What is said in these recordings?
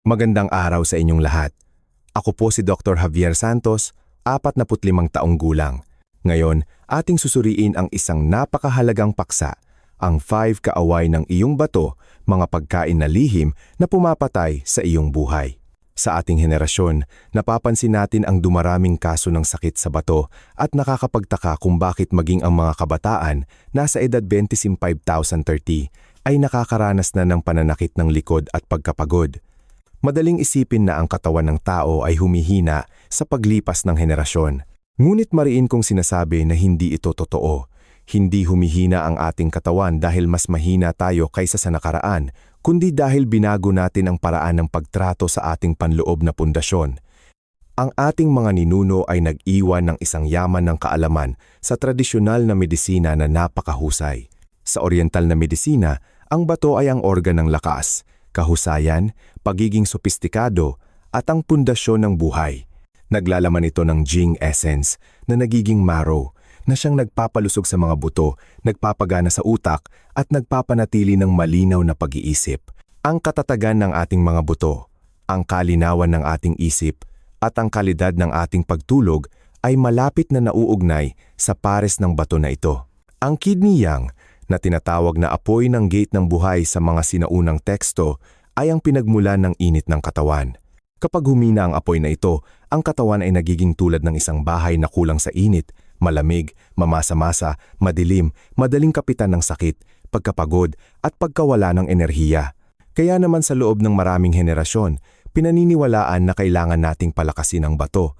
Magandang araw sa inyong lahat. Ako po si Dr. Javier Santos, 45 taong gulang. Ngayon, ating susuriin ang isang napakahalagang paksa, ang 5 kaaway ng iyong bato, mga pagkain na lihim na pumapatay sa iyong buhay. Sa ating henerasyon, napapansin natin ang dumaraming kaso ng sakit sa bato at nakakapagtaka kung bakit maging ang mga kabataan nasa edad 25,030 ay nakakaranas na ng pananakit ng likod at pagkapagod. Madaling isipin na ang katawan ng tao ay humihina sa paglipas ng henerasyon. Ngunit mariin kong sinasabi na hindi ito totoo. Hindi humihina ang ating katawan dahil mas mahina tayo kaysa sa nakaraan, kundi dahil binago natin ang paraan ng pagtrato sa ating panloob na pundasyon. Ang ating mga ninuno ay nag-iwan ng isang yaman ng kaalaman sa tradisyonal na medisina na napakahusay. Sa oriental na medisina, ang bato ay ang organ ng lakas, kahusayan, pagiging sopistikado, at ang pundasyon ng buhay. Naglalaman ito ng Jing essence na nagiging marrow, na siyang nagpapalusog sa mga buto, nagpapagana sa utak, at nagpapanatili ng malinaw na pag-iisip. Ang katatagan ng ating mga buto, ang kalinawan ng ating isip, at ang kalidad ng ating pagtulog ay malapit na nauugnay sa pares ng bato na ito. Ang kidney yang, na tinatawag na apoy ng gate ng buhay sa mga sinaunang teksto, ay ang pinagmulan ng init ng katawan. Kapag humina ang apoy na ito, ang katawan ay nagiging tulad ng isang bahay na kulang sa init, malamig, mamasa-masa, madilim, madaling kapitan ng sakit, pagkapagod, at pagkawala ng enerhiya. Kaya naman sa loob ng maraming henerasyon, pinaniniwalaan na kailangan nating palakasin ang bato.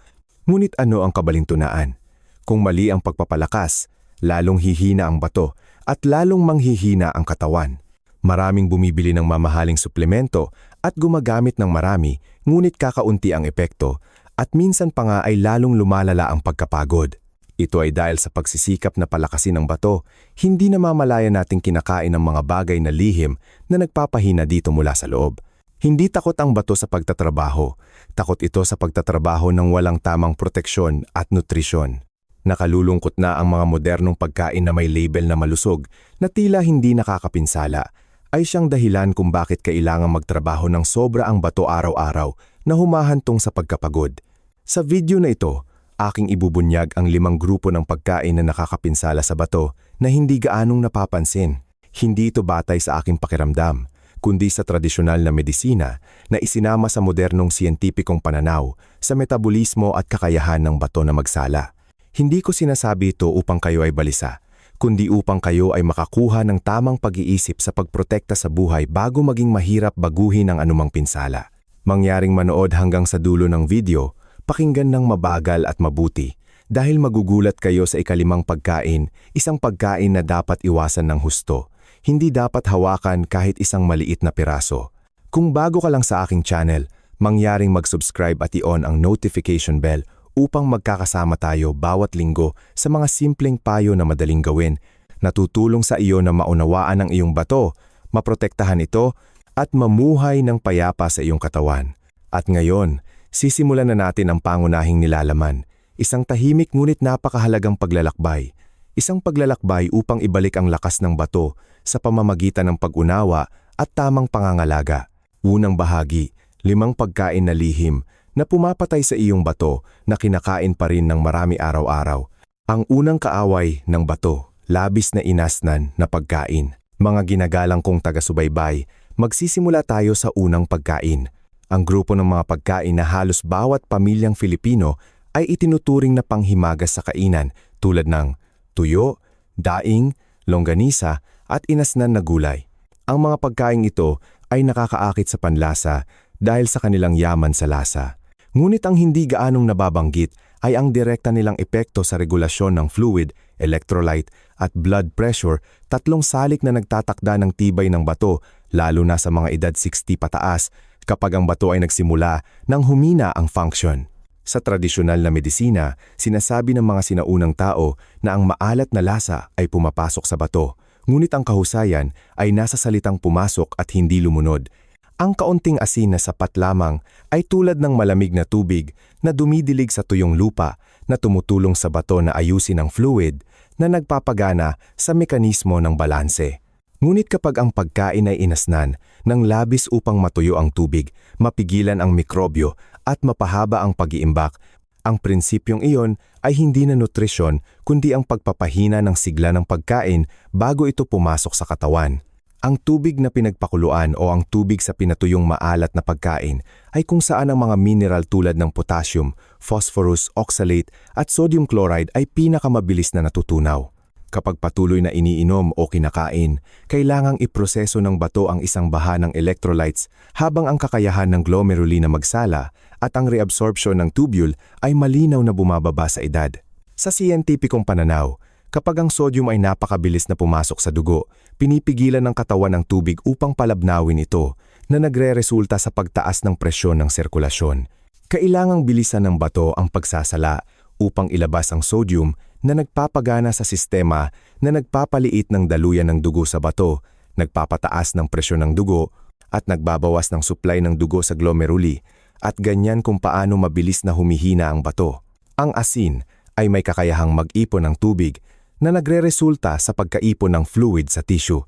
Ngunit ano ang kabalintunaan? Kung mali ang pagpapalakas, lalong hihina ang bato at lalong manghihina ang katawan. Maraming bumibili ng mamahaling suplemento at gumagamit ng marami, ngunit kakaunti ang epekto at minsan pa nga ay lalong lumalala ang pagkapagod. Ito ay dahil sa pagsisikap na palakasin ang bato, hindi namamalaya nating kinakain ng mga bagay na lihim na nagpapahina dito mula sa loob. Hindi takot ang bato sa pagtatrabaho, takot ito sa pagtatrabaho ng walang tamang proteksyon at nutrisyon. Nakalulungkot na ang mga modernong pagkain na may label na malusog na tila hindi nakakapinsala ay siyang dahilan kung bakit kailangang magtrabaho ng sobra ang bato araw-araw na humahantong sa pagkapagod. Sa video na ito, aking ibubunyag ang 5 grupo ng pagkain na nakakapinsala sa bato na hindi gaanong napapansin. Hindi ito batay sa aking pakiramdam, kundi sa tradisyonal na medisina na isinama sa modernong siyentipikong pananaw sa metabolismo at kakayahan ng bato na magsala. Hindi ko sinasabi ito upang kayo ay balisa, kundi upang kayo ay makakuha ng tamang pag-iisip sa pagprotekta sa buhay bago maging mahirap baguhin ang anumang pinsala. Mangyaring manood hanggang sa dulo ng video, pakinggan ng mabagal at mabuti dahil magugulat kayo sa ika-5 pagkain, isang pagkain na dapat iwasan ng husto. Hindi dapat hawakan kahit isang maliit na piraso. Kung bago ka lang sa aking channel, mangyaring mag-subscribe at i-on ang notification bell upang magkakasama tayo bawat linggo sa mga simpleng payo na madaling gawin na tutulong sa iyo na maunawaan ang iyong bato, maprotektahan ito, at mamuhay ng payapa sa iyong katawan. At ngayon, sisimulan na natin ang pangunahing nilalaman, isang tahimik ngunit napakahalagang paglalakbay. Isang paglalakbay upang ibalik ang lakas ng bato sa pamamagitan ng pag-unawa at tamang pangangalaga. Unang bahagi, 5 pagkain na lihim na pumapatay sa iyong bato na kinakain pa rin ng marami araw-araw. Ang unang kaaway ng bato, labis na inasnan na pagkain. Mga ginagalang kong taga-subaybay, magsisimula tayo sa unang pagkain. Ang grupo ng mga pagkain na halos bawat pamilyang Filipino ay itinuturing na panghimagas sa kainan tulad ng tuyo, daing, longganisa at inasnan na gulay. Ang mga pagkain ito ay nakakaakit sa panlasa dahil sa kanilang yaman sa lasa. Ngunit ang hindi gaanong nababanggit ay ang direkta nilang epekto sa regulasyon ng fluid, electrolyte at blood pressure, 3 salik na nagtatakda ng tibay ng bato lalo na sa mga edad 60 pataas kapag ang bato ay nagsimula nang humina ang function. Sa tradisyonal na medisina, sinasabi ng mga sinaunang tao na ang maalat na lasa ay pumapasok sa bato, ngunit ang kahusayan ay nasa salitang pumasok at hindi lumunod. Ang kaunting asin na sapat lamang ay tulad ng malamig na tubig na dumidilig sa tuyong lupa na tumutulong sa bato na ayusin ang fluid na nagpapagana sa mekanismo ng balanse. Ngunit kapag ang pagkain ay inasnan, ng labis upang matuyo ang tubig, mapigilan ang mikrobyo at mapahaba ang pag-iimbak. Ang prinsipyong iyon ay hindi na nutrisyon kundi ang pagpapahina ng sigla ng pagkain bago ito pumasok sa katawan. Ang tubig na pinagpakuluan o ang tubig sa pinatuyong maalat na pagkain ay kung saan ang mga mineral tulad ng potassium, phosphorus, oxalate at sodium chloride ay pinakamabilis na natutunaw. Kapag patuloy na iniinom o kinakain, kailangang iproseso ng bato ang isang baha ng electrolytes habang ang kakayahan ng glomeruli na magsala at ang reabsorption ng tubule ay malinaw na bumababa sa edad. Sa siyentipikong pananaw, kapag ang sodium ay napakabilis na pumasok sa dugo, pinipigilan ng katawan ng tubig upang palabnawin ito na nagre-resulta sa pagtaas ng presyon ng sirkulasyon. Kailangang bilisan ng bato ang pagsasala upang ilabas ang sodium na nagpapagana sa sistema na nagpapaliit ng daluyan ng dugo sa bato, nagpapataas ng presyon ng dugo at nagbabawas ng supply ng dugo sa glomeruli at ganyan kung paano mabilis na humihina ang bato. Ang asin ay may kakayahang mag-ipon ng tubig na nagre-resulta sa pagkaipon ng fluid sa tissue.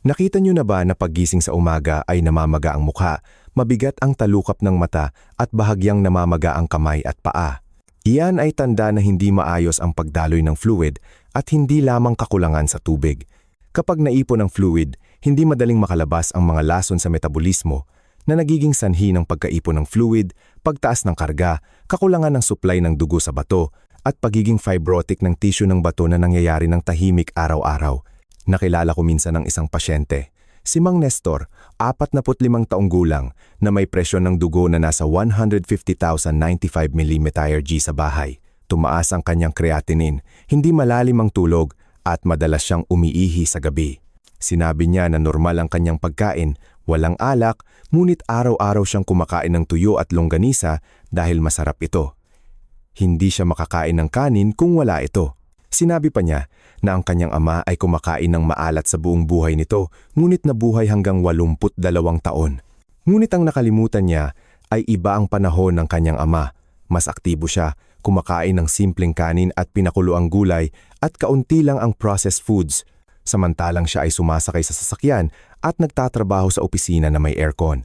Nakita niyo na ba na paggising sa umaga ay namamaga ang mukha, mabigat ang talukap ng mata at bahagyang namamaga ang kamay at paa? Iyan ay tanda na hindi maayos ang pagdaloy ng fluid at hindi lamang kakulangan sa tubig. Kapag naipon ang fluid, hindi madaling makalabas ang mga lason sa metabolismo na nagiging sanhi ng pagkaipon ng fluid, pagtaas ng karga, kakulangan ng supply ng dugo sa bato, at pagiging fibrotic ng tissue ng bato na nangyayari ng tahimik araw-araw. Nakilala ko minsan ng isang pasyente, si Mang Nestor, 45 taong gulang, na may presyon ng dugo na nasa 150,095 mmHg sa bahay. Tumaas ang kanyang creatinine, hindi malalim ang tulog, at madalas siyang umiihi sa gabi. Sinabi niya na normal ang kanyang pagkain, walang alak, ngunit araw-araw siyang kumakain ng tuyo at longganisa dahil masarap ito. Hindi siya makakain ng kanin kung wala ito. Sinabi pa niya na ang kanyang ama ay kumakain ng maalat sa buong buhay nito, ngunit nabuhay hanggang 82 taon. Ngunit ang nakalimutan niya ay iba ang panahon ng kanyang ama. Mas aktibo siya, kumakain ng simpleng kanin at pinakuluang gulay at kaunti lang ang processed foods. Samantalang siya ay sumasakay sa sasakyan at nagtatrabaho sa opisina na may aircon.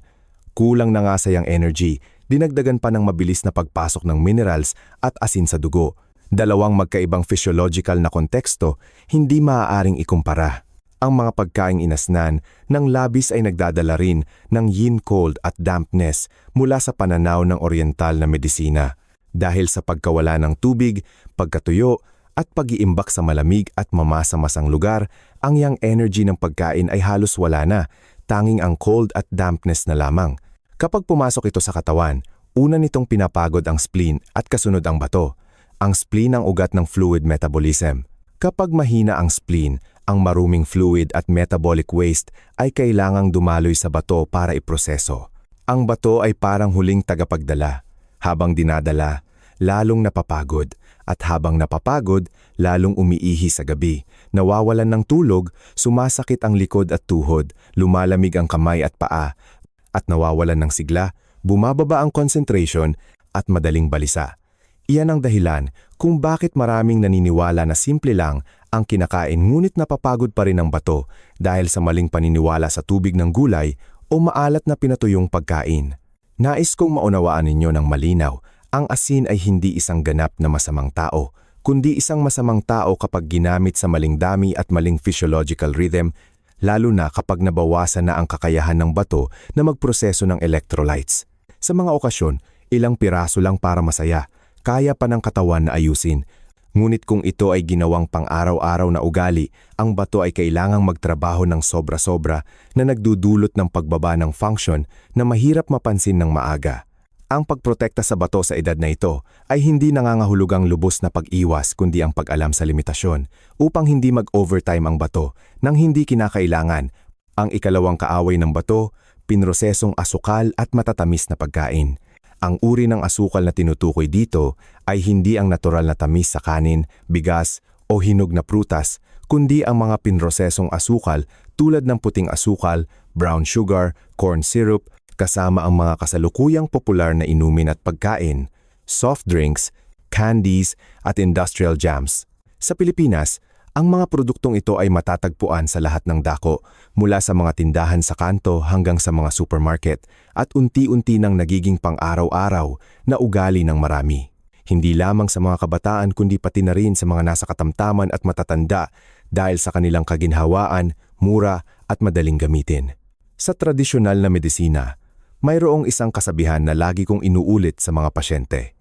Kulang na nga sayang energy, dinagdagan pa ng mabilis na pagpasok ng minerals at asin sa dugo. Dalawang magkaibang physiological na konteksto, hindi maaaring ikumpara. Ang mga pagkaing inasnan ng labis ay nagdadala rin ng yin cold at dampness mula sa pananaw ng oriental na medisina. Dahil sa pagkawala ng tubig, pagkatuyo, at pag-iimbak sa malamig at mamasa-masang lugar, ang yang energy ng pagkain ay halos wala na, tanging ang cold at dampness na lamang. Kapag pumasok ito sa katawan, una nitong pinapagod ang spleen at kasunod ang bato. Ang spleen ang ugat ng fluid metabolism. Kapag mahina ang spleen, ang maruming fluid at metabolic waste ay kailangang dumaloy sa bato para iproseso. Ang bato ay parang huling tagapagdala. Habang dinadala, lalong napapagod. At habang napapagod, lalong umiihi sa gabi. Nawawalan ng tulog, sumasakit ang likod at tuhod, lumalamig ang kamay at paa, at nawawalan ng sigla, bumababa ang concentration at madaling balisa. Iyan ang dahilan kung bakit maraming naniniwala na simple lang ang kinakain ngunit napapagod pa rin ang bato dahil sa maling paniniwala sa tubig ng gulay o maalat na pinatuyong pagkain. Nais kong maunawaan ninyo ng malinaw, ang asin ay hindi isang ganap na masamang tao, kundi isang masamang tao kapag ginamit sa maling dami at maling physiological rhythm, lalo na kapag nabawasan na ang kakayahan ng bato na magproseso ng electrolytes. Sa mga okasyon, ilang piraso lang para masaya, kaya pa ng katawan na ayusin. Ngunit kung ito ay ginawang pang-araw-araw na ugali, ang bato ay kailangang magtrabaho ng sobra-sobra na nagdudulot ng pagbaba ng function na mahirap mapansin ng maaga. Ang pagprotekta sa bato sa edad na ito ay hindi nangangahulugang lubos na pag-iwas kundi ang pag-alam sa limitasyon upang hindi mag-overtime ang bato nang hindi kinakailangan. Ang ikalawang kaaway ng bato, pinrosesong asukal at matatamis na pagkain. Ang uri ng asukal na tinutukoy dito ay hindi ang natural na tamis sa kanin, bigas o hinog na prutas, kundi ang mga pinrosesong asukal tulad ng puting asukal, brown sugar, corn syrup, kasama ang mga kasalukuyang popular na inumin at pagkain, soft drinks, candies at industrial jams. Sa Pilipinas, Ang mga produktong ito ay matatagpuan sa lahat ng dako, mula sa mga tindahan sa kanto hanggang sa mga supermarket, at unti-unti nang nagiging pang-araw-araw na ugali ng marami. Hindi lamang sa mga kabataan kundi pati na rin sa mga nasa katamtaman at matatanda dahil sa kanilang kaginhawaan, mura at madaling gamitin. Sa tradisyonal na medisina, mayroong isang kasabihan na lagi kong inuulit sa mga pasyente.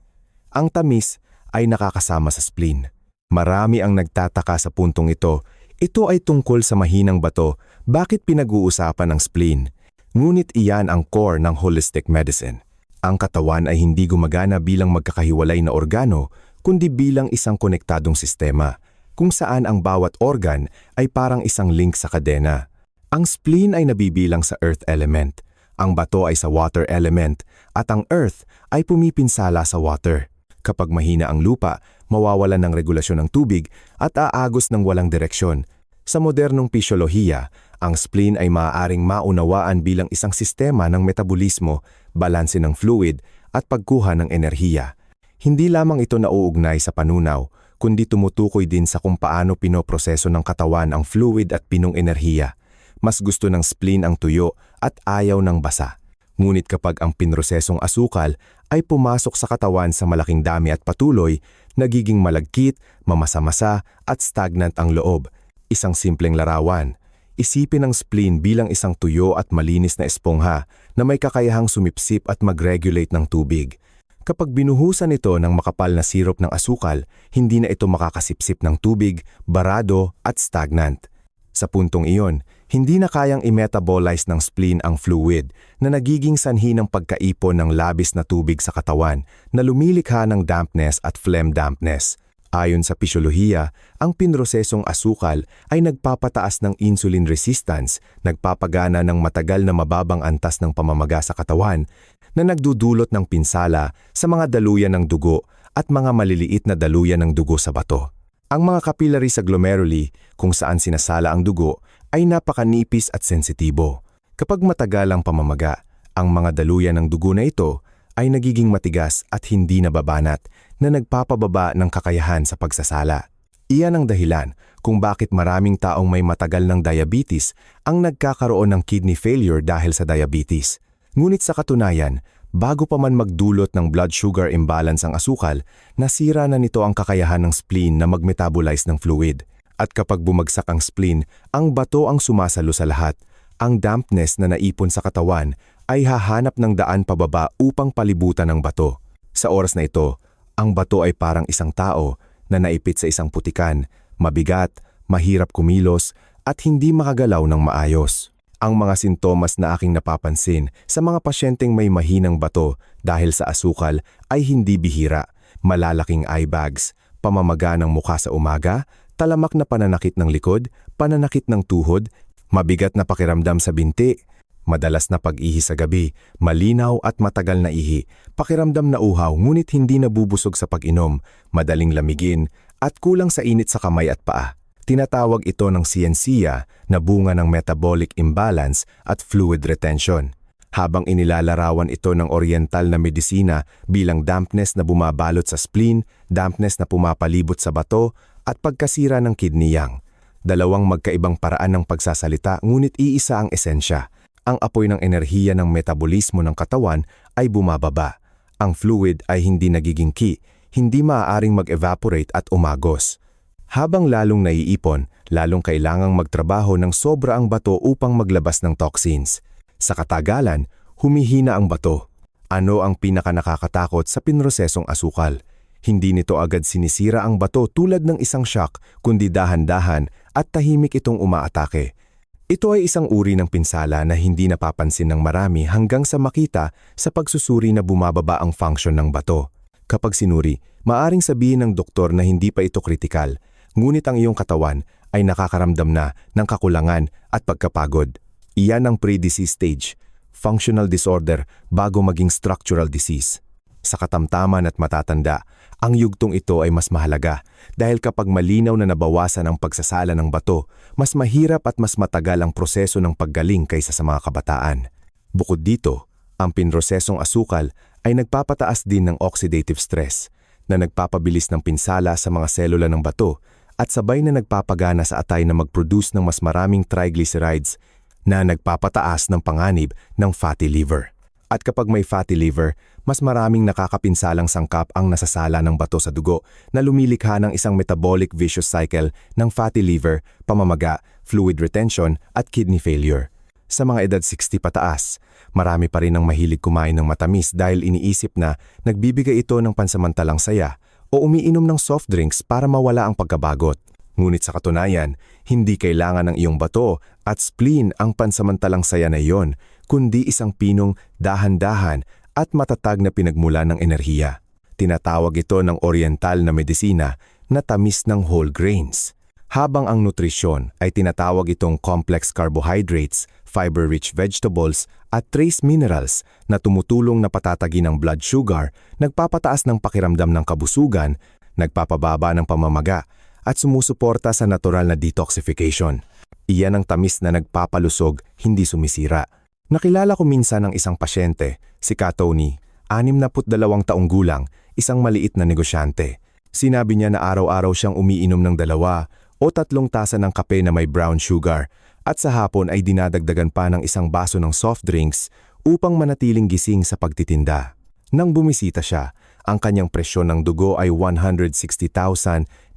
Ang tamis ay nakakasama sa spleen. Marami ang nagtataka sa puntong ito. Ito ay tungkol sa mahinang bato, bakit pinag-uusapan ang spleen? Ngunit iyan ang core ng holistic medicine. Ang katawan ay hindi gumagana bilang magkakahiwalay na organo, kundi bilang isang konektadong sistema, kung saan ang bawat organ ay parang isang link sa kadena. Ang spleen ay nabibilang sa earth element, ang bato ay sa water element, at ang earth ay pumipinsala sa water. Kapag mahina ang lupa, mawawalan ng regulasyon ng tubig at aagos ng walang direksyon. Sa modernong pisyolohiya, ang spleen ay maaaring maunawaan bilang isang sistema ng metabolismo, balanse ng fluid, at pagkuha ng enerhiya. Hindi lamang ito nauugnay sa panunaw, kundi tumutukoy din sa kung paano pinoproseso ng katawan ang fluid at pinong enerhiya. Mas gusto ng spleen ang tuyo at ayaw ng basa. Ngunit kapag ang pinrosesong asukal ay pumasok sa katawan sa malaking dami at patuloy, nagiging malagkit, mamasa-masa at stagnant ang loob. Isang simpleng larawan. Isipin ang spleen bilang isang tuyo at malinis na espongha na may kakayahang sumipsip at mag-regulate ng tubig. Kapag binuhusan ito ng makapal na sirop ng asukal, hindi na ito makakasipsip ng tubig, barado at stagnant. Sa puntong iyon, hindi na kayang i-metabolize ng spleen ang fluid na nagiging sanhi ng pagkaipon ng labis na tubig sa katawan na lumilikha ng dampness at phlegm dampness. Ayon sa pisyolohiya, ang pinrosesong asukal ay nagpapataas ng insulin resistance, nagpapagana ng matagal na mababang antas ng pamamaga sa katawan, na nagdudulot ng pinsala sa mga daluyan ng dugo at mga maliliit na daluyan ng dugo sa bato. Ang mga capillary sa glomeruli, kung saan sinasala ang dugo, ay napakanipis at sensitibo. Kapag matagal ang pamamaga, ang mga daluyan ng dugo na ito ay nagiging matigas at hindi nababanat na nagpapababa ng kakayahan sa pagsasala. Iyan ang dahilan kung bakit maraming taong may matagal ng diabetes ang nagkakaroon ng kidney failure dahil sa diabetes. Ngunit sa katunayan, bago pa man magdulot ng blood sugar imbalance ang asukal, nasira na nito ang kakayahan ng spleen na mag-metabolize ng fluid. At kapag bumagsak ang spleen, ang bato ang sumasalo sa lahat. Ang dampness na naipon sa katawan ay hahanap ng daan pababa upang palibutan ng bato. Sa oras na ito, ang bato ay parang isang tao na naipit sa isang putikan, mabigat, mahirap kumilos, at hindi makagalaw ng maayos. Ang mga sintomas na aking napapansin sa mga pasyenteng may mahinang bato dahil sa asukal ay hindi bihira. Malalaking eye bags, pamamaga ng mukha sa umaga, talamak na pananakit ng likod, pananakit ng tuhod, mabigat na pakiramdam sa binti, madalas na pag-ihi sa gabi, malinaw at matagal na ihi, pakiramdam na uhaw ngunit hindi nabubusog sa pag-inom, madaling lamigin, at kulang sa init sa kamay at paa. Tinatawag ito ng siyensiya na bunga ng metabolic imbalance at fluid retention. Habang inilalarawan ito ng oriental na medisina bilang dampness na bumabalot sa spleen, dampness na pumapalibot sa bato, at pagkasira ng kidney yang. Dalawang magkaibang paraan ng pagsasalita ngunit iisa ang esensya. Ang apoy ng enerhiya ng metabolismo ng katawan ay bumababa. Ang fluid ay hindi nagiging hindi maaaring mag-evaporate at umagos. Habang lalong naiipon, lalong kailangang magtrabaho ng sobra ang bato upang maglabas ng toxins. Sa katagalan, humihina ang bato. Ano ang pinakanakakatakot sa pinrosesong asukal? Hindi nito agad sinisira ang bato tulad ng isang shock, kundi dahan-dahan at tahimik itong umaatake. Ito ay isang uri ng pinsala na hindi napapansin ng marami hanggang sa makita sa pagsusuri na bumababa ang function ng bato. Kapag sinuri, maaring sabihin ng doktor na hindi pa ito kritikal, ngunit ang iyong katawan ay nakakaramdam na ng kakulangan at pagkapagod. Iyan ang pre-disease stage, functional disorder bago maging structural disease. Sa katamtaman at matatanda, ang yugtong ito ay mas mahalaga dahil kapag malinaw na nabawasan ang pagsasala ng bato, mas mahirap at mas matagal ang proseso ng paggaling kaysa sa mga kabataan. Bukod dito, ang pinrosesong asukal ay nagpapataas din ng oxidative stress na nagpapabilis ng pinsala sa mga selula ng bato at sabay na nagpapagana sa atay na mag-produce ng mas maraming triglycerides na nagpapataas ng panganib ng fatty liver. At kapag may fatty liver, mas maraming nakakapinsalang sangkap ang nasasala ng bato sa dugo na lumilikha ng isang metabolic vicious cycle ng fatty liver, pamamaga, fluid retention at kidney failure. Sa mga edad 60 pataas, marami pa rin ang mahilig kumain ng matamis dahil iniisip na nagbibigay ito ng pansamantalang saya o umiinom ng soft drinks para mawala ang pagkabagot. Ngunit sa katunayan, hindi kailangan ng iyong bato at spleen ang pansamantalang saya na iyon, kundi isang pinong dahan-dahan at matatag na pinagmula ng enerhiya. Tinatawag ito ng oriental na medisina na tamis ng whole grains. Habang ang nutrisyon ay tinatawag itong complex carbohydrates, fiber-rich vegetables at trace minerals na tumutulong na patatagin ang blood sugar, nagpapataas ng pakiramdam ng kabusugan, nagpapababa ng pamamaga, at sumusuporta sa natural na detoxification. Iyan ang tamis na nagpapalusog, hindi sumisira. Nakilala ko minsan ng isang pasyente, si Tony, 62 taong gulang, isang maliit na negosyante. Sinabi niya na araw-araw siyang umiinom ng 2 o 3 tasa ng kape na may brown sugar at sa hapon ay dinadagdagan pa ng 1 baso ng soft drinks upang manatiling gising sa pagtitinda. Nang bumisita siya, ang kanyang presyon ng dugo ay 160,095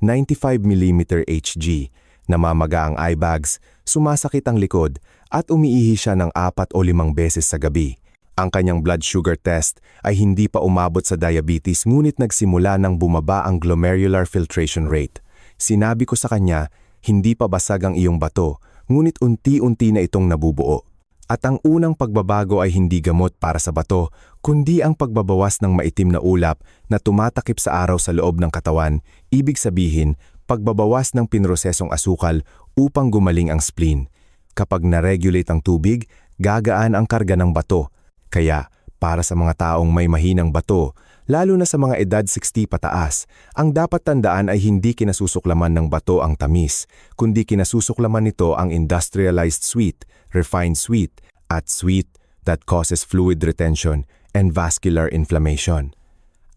mm Hg, namamaga ang eye bags, sumasakit ang likod at umiihi siya ng 4 o 5 beses sa gabi. Ang kanyang blood sugar test ay hindi pa umabot sa diabetes ngunit nagsimula nang bumaba ang glomerular filtration rate. Sinabi ko sa kanya, hindi pa basag ang iyong bato, ngunit unti-unti na itong nabubuo. At ang unang pagbabago ay hindi gamot para sa bato, kundi ang pagbabawas ng maitim na ulap na tumatakip sa araw sa loob ng katawan, ibig sabihin, pagbabawas ng pinrosesong asukal upang gumaling ang spleen. Kapag na-regulate ang tubig, gagaan ang karga ng bato. Kaya, para sa mga taong may mahinang bato, lalo na sa mga edad 60 pataas, ang dapat tandaan ay hindi kinasusuklaman ng bato ang tamis, kundi kinasusuklaman nito ang industrialized sweet, refined sweet, at sweet that causes fluid retention and vascular inflammation.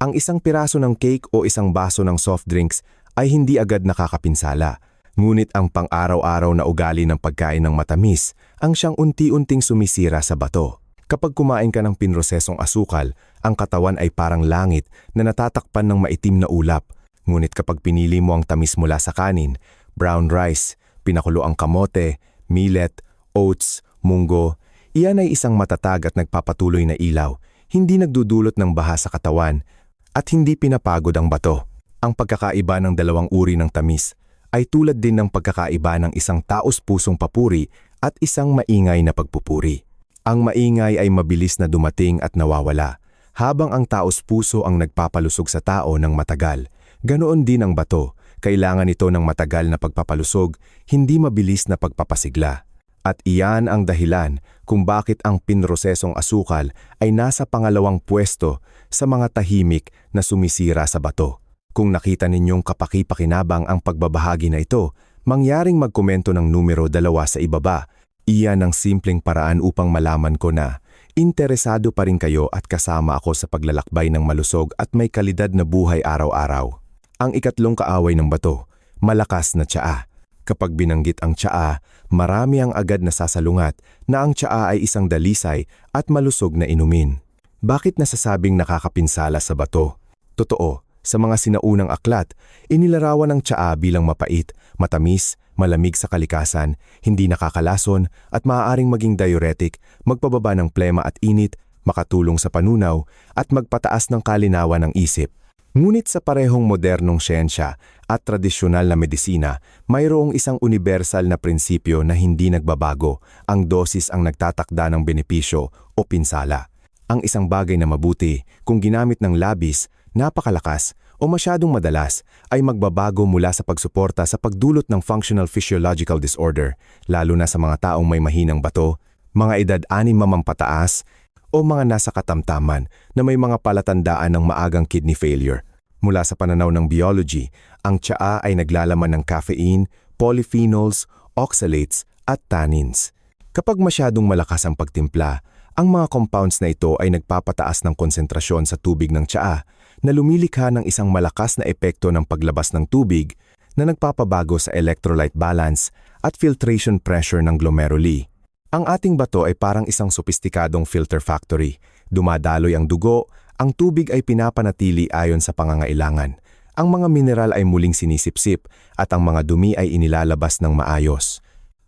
Ang isang piraso ng cake o isang baso ng soft drinks ay hindi agad nakakapinsala, ngunit ang pang-araw-araw na ugali ng pagkain ng matamis ang siyang unti-unting sumisira sa bato. Kapag kumain ka ng pinrosesong asukal, ang katawan ay parang langit na natatakpan ng maitim na ulap. Ngunit kapag pinili mo ang tamis mula sa kanin, brown rice, pinakulo ang kamote, millet, oats, munggo, iyan ay isang matatag at nagpapatuloy na ilaw, hindi nagdudulot ng baha sa katawan, at hindi pinapagod ang bato. Ang pagkakaiba ng 2 uri ng tamis ay tulad din ng pagkakaiba ng isang taos-pusong papuri at isang maingay na pagpupuri. Ang maingay ay mabilis na dumating at nawawala, habang ang taos-puso ang nagpapalusog sa tao ng matagal. Ganoon din ang bato, kailangan ito ng matagal na pagpapalusog, hindi mabilis na pagpapasigla. At iyan ang dahilan kung bakit ang pinrosesong asukal ay nasa pangalawang pwesto sa mga tahimik na sumisira sa bato. Kung nakita ninyong kapaki-pakinabang ang pagbabahagi na ito, mangyaring magkomento ng numero 2 sa ibaba. Iyan ang simpleng paraan upang malaman ko na interesado pa rin kayo at kasama ako sa paglalakbay ng malusog at may kalidad na buhay araw-araw. Ang ikatlong kaaway ng bato, malakas na tsaa. Kapag binanggit ang tsaa, marami ang agad na sasalungat na ang tsaa ay isang dalisay at malusog na inumin. Bakit nasasabing nakakapinsala sa bato? Totoo, sa mga sinaunang aklat, inilarawan ang tsaa bilang mapait, matamis, malamig sa kalikasan, hindi nakakalason at maaaring maging diuretic, magpababa ng plema at init, makatulong sa panunaw at magpataas ng kalinawan ng isip. Ngunit sa parehong modernong siyensya at tradisyonal na medisina, mayroong isang universal na prinsipyo na hindi nagbabago, ang dosis ang nagtatakda ng benepisyo o pinsala. Ang isang bagay na mabuti, kung ginamit ng labis, napakalakas, o masyadong madalas ay magbabago mula sa pagsuporta sa pagdulot ng functional physiological disorder, lalo na sa mga taong may mahinang bato, mga edad 6 pataas, o mga nasa katamtaman na may mga palatandaan ng maagang kidney failure. Mula sa pananaw ng biology, ang tsaa ay naglalaman ng caffeine, polyphenols, oxalates, at tannins. Kapag masyadong malakas ang pagtimpla, ang mga compounds na ito ay nagpapataas ng konsentrasyon sa tubig ng tsaa na lumilikha ng isang malakas na epekto ng paglabas ng tubig na nagpapabago sa electrolyte balance at filtration pressure ng glomeruli. Ang ating bato ay parang isang sopistikadong filter factory. Dumadaloy ang dugo, ang tubig ay pinapanatili ayon sa pangangailangan. Ang mga mineral ay muling sinisipsip at ang mga dumi ay inilalabas ng maayos.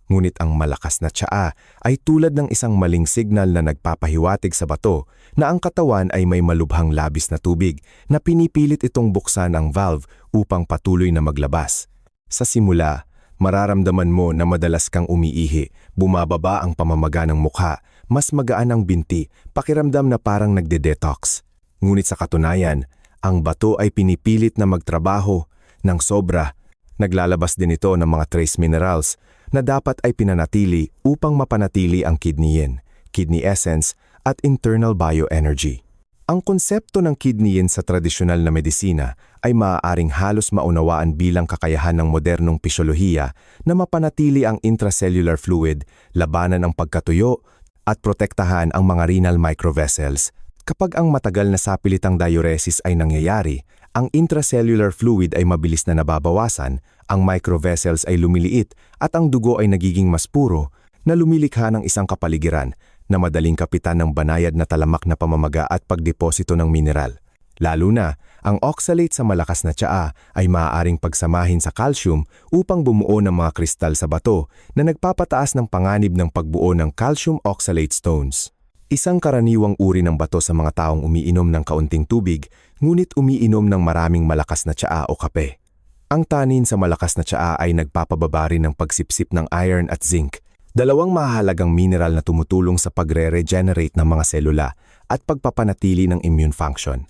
Ngunit ang malakas na tsaa ay tulad ng isang maling signal na nagpapahiwatig sa bato na ang katawan ay may malubhang labis na tubig na pinipilit itong buksan ang valve upang patuloy na maglabas. Sa simula, mararamdaman mo na madalas kang umiihi, bumababa ang pamamaga ng mukha, mas magaan ang binti, pakiramdam na parang nagde-detox. Ngunit sa katunayan, ang bato ay pinipilit na magtrabaho ng sobra. Naglalabas din ito ng mga trace minerals na dapat ay pinanatili upang mapanatili ang kidney yin, kidney essence at internal bioenergy. Ang konsepto ng kidney yin sa tradisyonal na medisina ay maaaring halos maunawaan bilang kakayahan ng modernong pisyolohiya na mapanatili ang intracellular fluid, labanan ang pagkatuyo at protektahan ang mga renal microvessels. Kapag ang matagal na sapilitang diuresis ay nangyayari, ang intracellular fluid ay mabilis na nababawasan, ang microvessels ay lumiliit at ang dugo ay nagiging mas puro na lumilikha ng isang kapaligiran na madaling kapitan ng banayad na talamak na pamamaga at pagdeposito ng mineral. Lalo na, ang oxalate sa malakas na tsaa ay maaaring pagsamahin sa calcium upang bumuo ng mga kristal sa bato na nagpapataas ng panganib ng pagbuo ng calcium oxalate stones. Isang karaniwang uri ng bato sa mga taong umiinom ng kaunting tubig, ngunit umiinom ng maraming malakas na tsaa o kape. Ang tanin sa malakas na tsaa ay nagpapababa rin ng pagsipsip ng iron at zinc, dalawang mahalagang mineral na tumutulong sa pagre-regenerate ng mga selula at pagpapanatili ng immune function.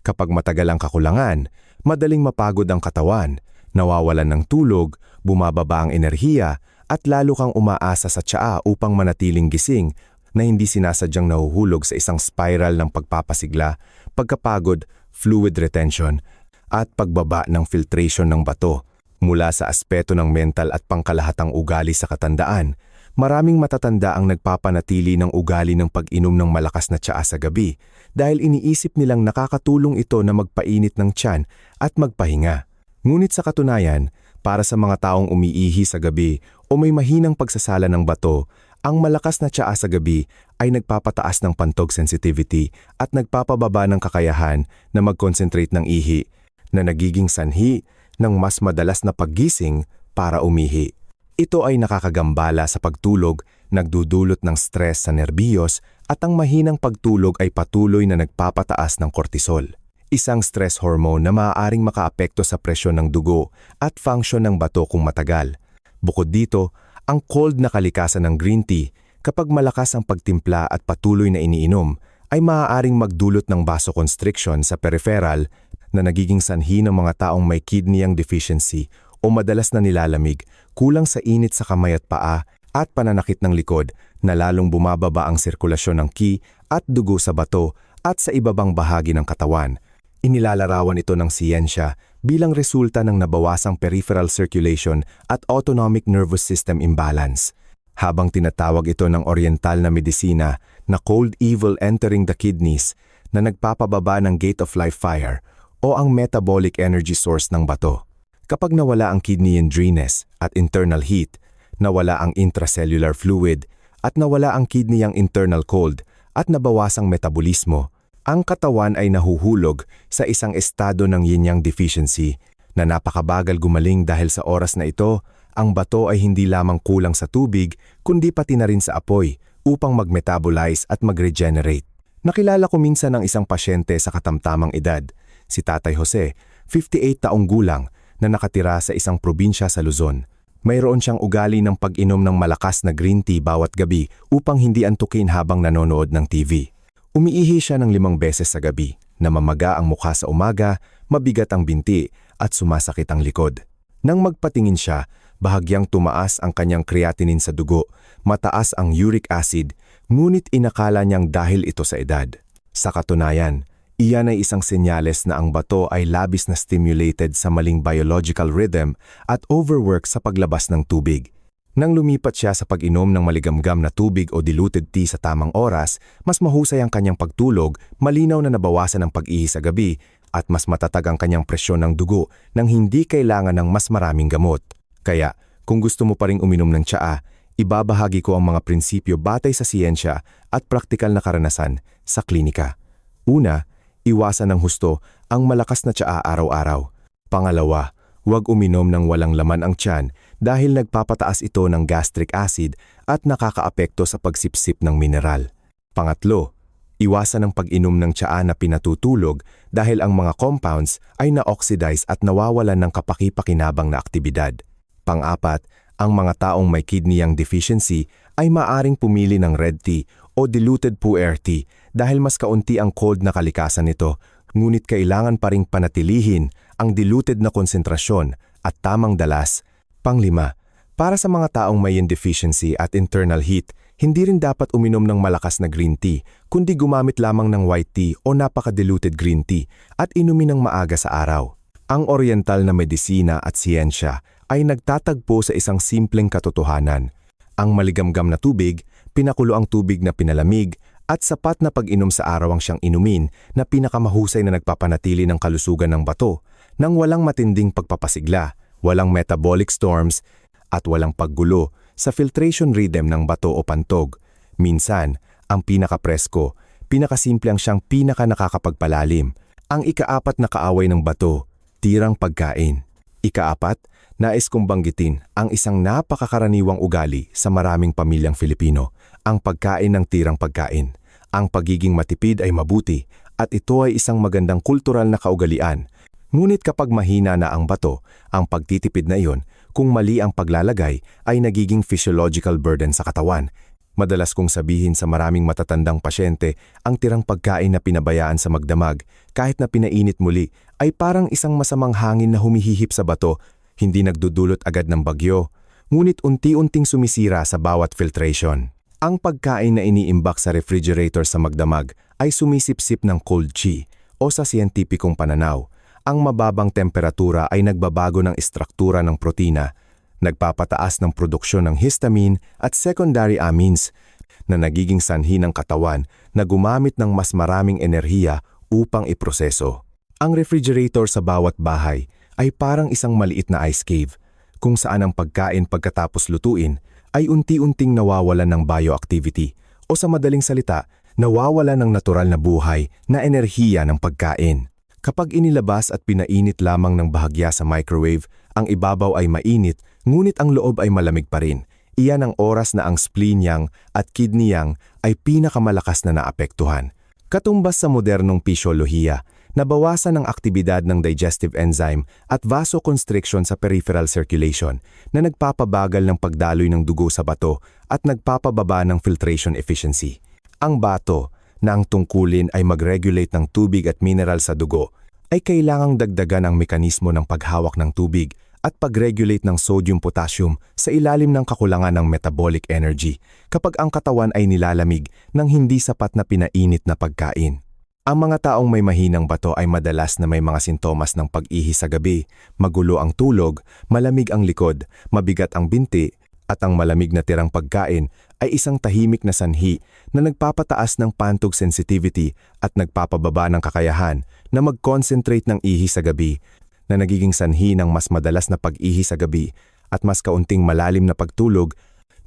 Kapag matagal ang kakulangan, madaling mapagod ang katawan, nawawalan ng tulog, bumababa ang enerhiya, at lalo kang umaasa sa tsaa upang manatiling gising na hindi sinasadyang nahuhulog sa isang spiral ng pagpapasigla, pagkapagod, fluid retention, at pagbaba ng filtration ng bato. Mula sa aspeto ng mental at pangkalahatang ugali sa katandaan, maraming matatanda ang nagpapanatili ng ugali ng pag-inom ng malakas na tsaa sa gabi dahil iniisip nilang nakakatulong ito na magpainit ng tiyan at magpahinga. Ngunit sa katunayan, para sa mga taong umiihi sa gabi o may mahinang pagsasala ng bato, ang malakas na tsaa sa gabi ay nagpapataas ng pantog sensitivity at nagpapababa ng kakayahan na mag-concentrate ng ihi na nagiging sanhi ng mas madalas na paggising para umihi. Ito ay nakakagambala sa pagtulog, nagdudulot ng stress sa nerbiyos at ang mahinang pagtulog ay patuloy na nagpapataas ng cortisol, isang stress hormone na maaaring makaapekto sa presyon ng dugo at function ng bato kung matagal. Bukod dito, ang cold na kalikasan ng green tea, kapag malakas ang pagtimpla at patuloy na iniinom, ay maaaring magdulot ng vasoconstriction sa peripheral na nagiging sanhi ng mga taong may kidney yang deficiency o madalas na nilalamig, kulang sa init sa kamay at paa, at pananakit ng likod na lalong bumababa ang sirkulasyon ng qi at dugo sa bato at sa ibabang bahagi ng katawan. Inilalarawan ito ng siyensya bilang resulta ng nabawasang peripheral circulation at autonomic nervous system imbalance. Habang tinatawag ito ng oriental na medisina na cold evil entering the kidneys na nagpapababa ng gate of life fire o ang metabolic energy source ng bato. Kapag nawala ang kidney yin dryness at internal heat, nawala ang intracellular fluid at nawala ang kidney yang internal cold at nabawasang metabolismo, ang katawan ay nahuhulog sa isang estado ng yin-yang deficiency na napakabagal gumaling dahil sa oras na ito, ang bato ay hindi lamang kulang sa tubig kundi pati na rin sa apoy upang mag-metabolize at mag-regenerate. Nakilala ko minsan ng isang pasyente sa katamtamang edad, si Tatay Jose, 58 taong gulang na nakatira sa isang probinsya sa Luzon. Mayroon siyang ugali ng pag-inom ng malakas na green tea bawat gabi upang hindi antukin habang nanonood ng TV. Umiihi siya ng 5 beses sa gabi, namamaga ang mukha sa umaga, mabigat ang binti at sumasakit ang likod. Nang magpatingin siya, bahagyang tumaas ang kanyang creatinine sa dugo, mataas ang uric acid, ngunit inakala niyang dahil ito sa edad. Sa katunayan, iyan ay isang senyales na ang bato ay labis na stimulated sa maling biological rhythm at overwork sa paglabas ng tubig. Nang lumipat siya sa pag-inom ng maligamgam na tubig o diluted tea sa tamang oras, mas mahusay ang kanyang pagtulog, malinaw na nabawasan ang pag-ihi sa gabi, at mas matatag ang kanyang presyon ng dugo nang hindi kailangan ng mas maraming gamot. Kaya, kung gusto mo pa ring uminom ng tsaa, ibabahagi ko ang mga prinsipyo batay sa siyensya at praktikal na karanasan sa klinika. Una, iwasan ng husto ang malakas na tsaa araw-araw. Pangalawa, huwag uminom ng walang laman ang tiyan dahil nagpapataas ito ng gastric acid at nakakaapekto sa pagsipsip ng mineral. Pangatlo, iwasan ang pag-inom ng tsaa na pinatutulog dahil ang mga compounds ay na-oxidize at nawawalan ng kapaki-pakinabang na aktibidad. Pang-apat, ang mga taong may kidney yang deficiency ay maaring pumili ng red tea o diluted pu'er tea dahil mas kaunti ang cold na kalikasan nito, ngunit kailangan pa ring panatilihin ang diluted na konsentrasyon at tamang dalas. Panglima, para sa mga taong may yin deficiency at internal heat, hindi rin dapat uminom ng malakas na green tea, kundi gumamit lamang ng white tea o napaka-diluted green tea at inumin ng maaga sa araw. Ang oriental na medisina at siyensya ay nagtatagpo sa isang simpleng katotohanan. Ang maligamgam na tubig, pinakulo ang tubig na pinalamig, at sapat na pag-inom sa araw ang siyang inumin na pinakamahusay na nagpapanatili ng kalusugan ng bato nang walang matinding pagpapasigla, walang metabolic storms, at walang paggulo sa filtration rhythm ng bato o pantog. Minsan, ang pinakapresko, pinakasimple ang siyang nakakapagpalalim. Ang ikaapat na kaaway ng bato, tirang pagkain. Ikaapat, nais kong banggitin ang isang napakakaraniwang ugali sa maraming pamilyang Filipino, ang pagkain ng tirang pagkain. Ang pagiging matipid ay mabuti at ito ay isang magandang kultural na kaugalian. Ngunit kapag mahina na ang bato, ang pagtitipid na iyon, kung mali ang paglalagay, ay nagiging physiological burden sa katawan. Madalas kong sabihin sa maraming matatandang pasyente, ang tirang pagkain na pinabayaan sa magdamag, kahit na pinainit muli, ay parang isang masamang hangin na humihihip sa bato, hindi nagdudulot agad ng bagyo, ngunit unti-unting sumisira sa bawat filtration. Ang pagkain na iniimbak sa refrigerator sa magdamag ay sumisipsip ng cold chi, o sa siyentipikong pananaw, ang mababang temperatura ay nagbabago ng istruktura ng protina, nagpapataas ng produksyon ng histamine at secondary amines na nagiging sanhi ng katawan na gumamit ng mas maraming enerhiya upang iproseso. Ang refrigerator sa bawat bahay ay parang isang maliit na ice cave kung saan ang pagkain pagkatapos lutuin ay unti-unting nawawalan ng bioactivity o sa madaling salita, nawawalan ng natural na buhay na enerhiya ng pagkain. Kapag inilabas at pinainit lamang ng bahagya sa microwave, ang ibabaw ay mainit, ngunit ang loob ay malamig pa rin. Iyan ang oras na ang spleen yang at kidney yang ay pinakamalakas na naapektuhan. Katumbas sa modernong pisyolohiya, nabawasan ang aktibidad ng digestive enzyme at vasoconstriction sa peripheral circulation na nagpapabagal ng pagdaloy ng dugo sa bato at nagpapababa ng filtration efficiency. Ang bato, na ang tungkulin ay mag-regulate ng tubig at mineral sa dugo, ay kailangang dagdagan ang mekanismo ng paghawak ng tubig at pag-regulate ng sodium-potassium sa ilalim ng kakulangan ng metabolic energy kapag ang katawan ay nilalamig ng hindi sapat na pinainit na pagkain. Ang mga taong may mahinang bato ay madalas na may mga sintomas ng pag-ihi sa gabi, magulo ang tulog, malamig ang likod, mabigat ang binti, at ang malamig na tirang pagkain ay isang tahimik na sanhi na nagpapataas ng pantog sensitivity at nagpapababa ng kakayahan na mag-concentrate ng ihi sa gabi, na nagiging sanhi ng mas madalas na pag-ihi sa gabi at mas kaunting malalim na pagtulog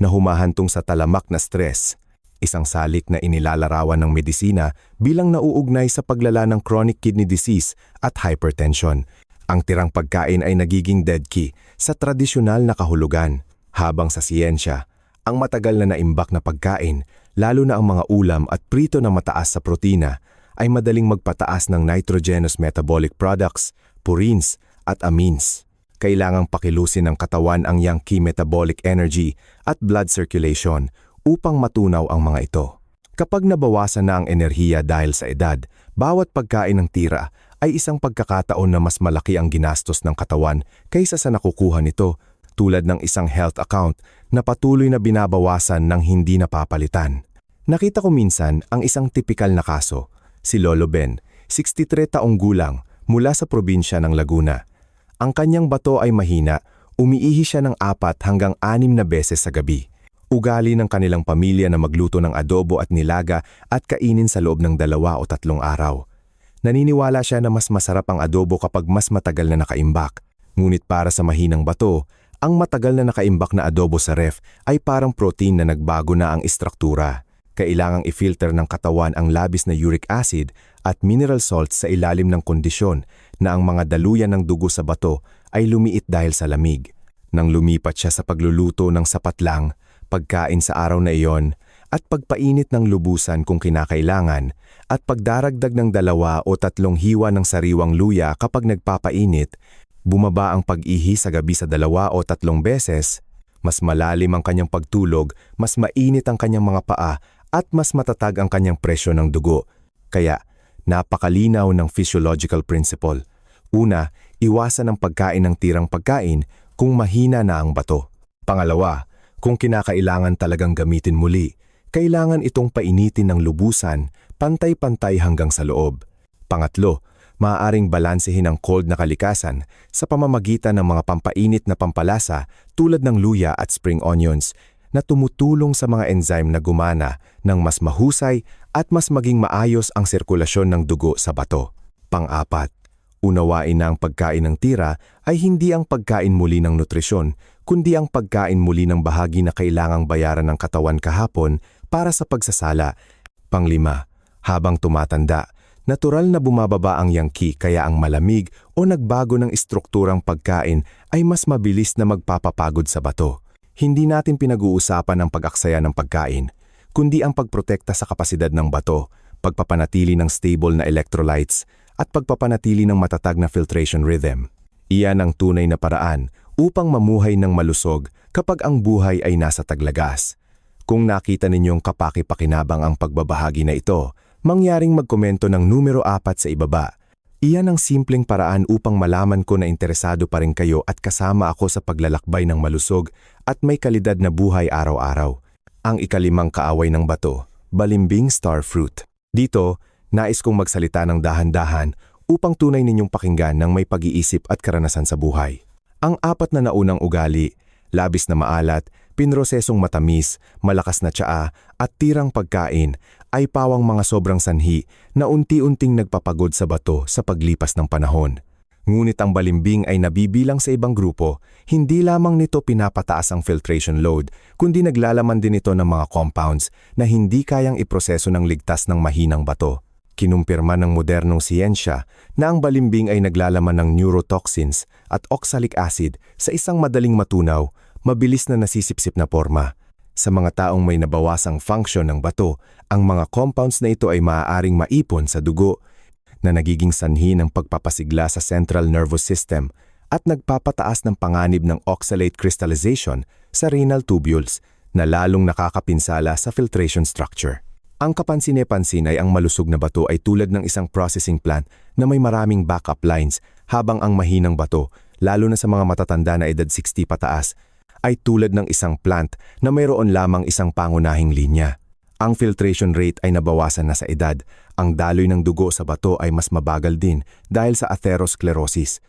na humahantong sa talamak na stress. Isang salik na inilalarawan ng medisina bilang nauugnay sa paglala ng chronic kidney disease at hypertension. Ang tirang pagkain ay nagiging dead key sa tradisyonal na kahulugan. Habang sa siyensya, ang matagal na naimbak na pagkain, lalo na ang mga ulam at prito na mataas sa protina, ay madaling magpataas ng nitrogenous metabolic products, purines at amines. Kailangang pakilusin ng katawan ang yang key metabolic energy at blood circulation upang matunaw ang mga ito. Kapag nabawasan na ang enerhiya dahil sa edad, bawat pagkain ng tira ay isang pagkakataon na mas malaki ang ginastos ng katawan kaysa sa nakukuha nito, tulad ng isang health account na patuloy na binabawasan ng hindi napapalitan. Nakita ko minsan ang isang tipikal na kaso, si Lolo Ben, 63 taong gulang, mula sa probinsya ng Laguna. Ang kanyang bato ay mahina, Umiihi siya ng 4 hanggang 6 na beses sa gabi. Ugali ng kanilang pamilya na magluto ng adobo at nilaga at kainin sa loob ng 2 o 3 araw. Naniniwala siya na mas masarap ang adobo kapag mas matagal na nakaimbak. Ngunit para sa mahinang bato, ang matagal na nakaimbak na adobo sa ref ay parang protein na nagbago na ang istruktura. Kailangang i-filter ng katawan ang labis na uric acid at mineral salts sa ilalim ng kondisyon na ang mga daluyan ng dugo sa bato ay lumiit dahil sa lamig. Nang lumipat siya sa pagluluto ng sapat lang, pagkain sa araw na iyon, at pagpainit ng lubusan kung kinakailangan, at pagdaragdag ng 2 o 3 hiwa ng sariwang luya kapag nagpapainit, bumaba ang pag-ihi sa gabi sa 2 o 3 beses, mas malalim ang kanyang pagtulog, mas mainit ang kanyang mga paa, at mas matatag ang kanyang presyo ng dugo. Kaya, napakalinaw ng physiological principle. Una, iwasan ang pagkain ng tirang pagkain kung mahina na ang bato. Pangalawa, kung kinakailangan talagang gamitin muli, kailangan itong painitin ng lubusan, pantay-pantay hanggang sa loob. Pangatlo, maaaring balansehin ang cold na kalikasan sa pamamagitan ng mga pampainit na pampalasa tulad ng luya at spring onions na tumutulong sa mga enzyme na gumana ng mas mahusay at mas maging maayos ang sirkulasyon ng dugo sa bato. Pang-apat, unawain na ang pagkain ng tira ay hindi ang pagkain muli ng nutrisyon, kundi ang pagkain muli ng bahagi na kailangang bayaran ng katawan kahapon para sa pagsasala. Pang-5, habang tumatanda, natural na bumababa ang yang qi kaya ang malamig o nagbago ng istrukturang pagkain ay mas mabilis na magpapapagod sa bato. Hindi natin pinag-uusapan ang pag-aksaya ng pagkain, kundi ang pagprotekta sa kapasidad ng bato, pagpapanatili ng stable na electrolytes, at pagpapanatili ng matatag na filtration rhythm. Iyan ang tunay na paraan upang mamuhay ng malusog kapag ang buhay ay nasa taglagas. Kung nakita ninyong kapaki-pakinabang ang pagbabahagi na ito, mangyaring magkomento ng numero 4 sa ibaba. Iyan ang simpleng paraan upang malaman ko na interesado pa rin kayo at kasama ako sa paglalakbay ng malusog at may kalidad na buhay araw-araw. Ang ika-5 kaaway ng bato, balimbing star fruit. Dito, nais kong magsalita ng dahan-dahan upang tunay ninyong pakinggan ng may pag-iisip at karanasan sa buhay. Ang 4 na naunang ugali, labis na maalat, pinrosesong matamis, malakas na tsaa at tirang pagkain ay pawang mga sobrang sanhi na unti-unting nagpapagod sa bato sa paglipas ng panahon. Ngunit ang balimbing ay nabibilang sa ibang grupo, hindi lamang nito pinapataas ang filtration load, kundi naglalaman din ito ng mga compounds na hindi kayang iproseso ng ligtas ng mahinang bato. Kinumpirma ng modernong siyensya na ang balimbing ay naglalaman ng neurotoxins at oxalic acid sa isang madaling matunaw, mabilis na nasisipsip na porma. Sa mga taong may nabawasang function ng bato, ang mga compounds na ito ay maaaring maipon sa dugo na nagiging sanhi ng pagpapasigla sa central nervous system at nagpapataas ng panganib ng oxalate crystallization sa renal tubules na lalong nakakapinsala sa filtration structure. Ang kapansin-pansin ay ang malusog na bato ay tulad ng isang processing plant na may maraming backup lines habang ang mahinang bato, lalo na sa mga matatanda na edad 60 pataas, ay tulad ng isang plant na mayroon lamang isang pangunahing linya. Ang filtration rate ay nabawasan na sa edad. Ang daloy ng dugo sa bato ay mas mabagal din dahil sa atherosclerosis.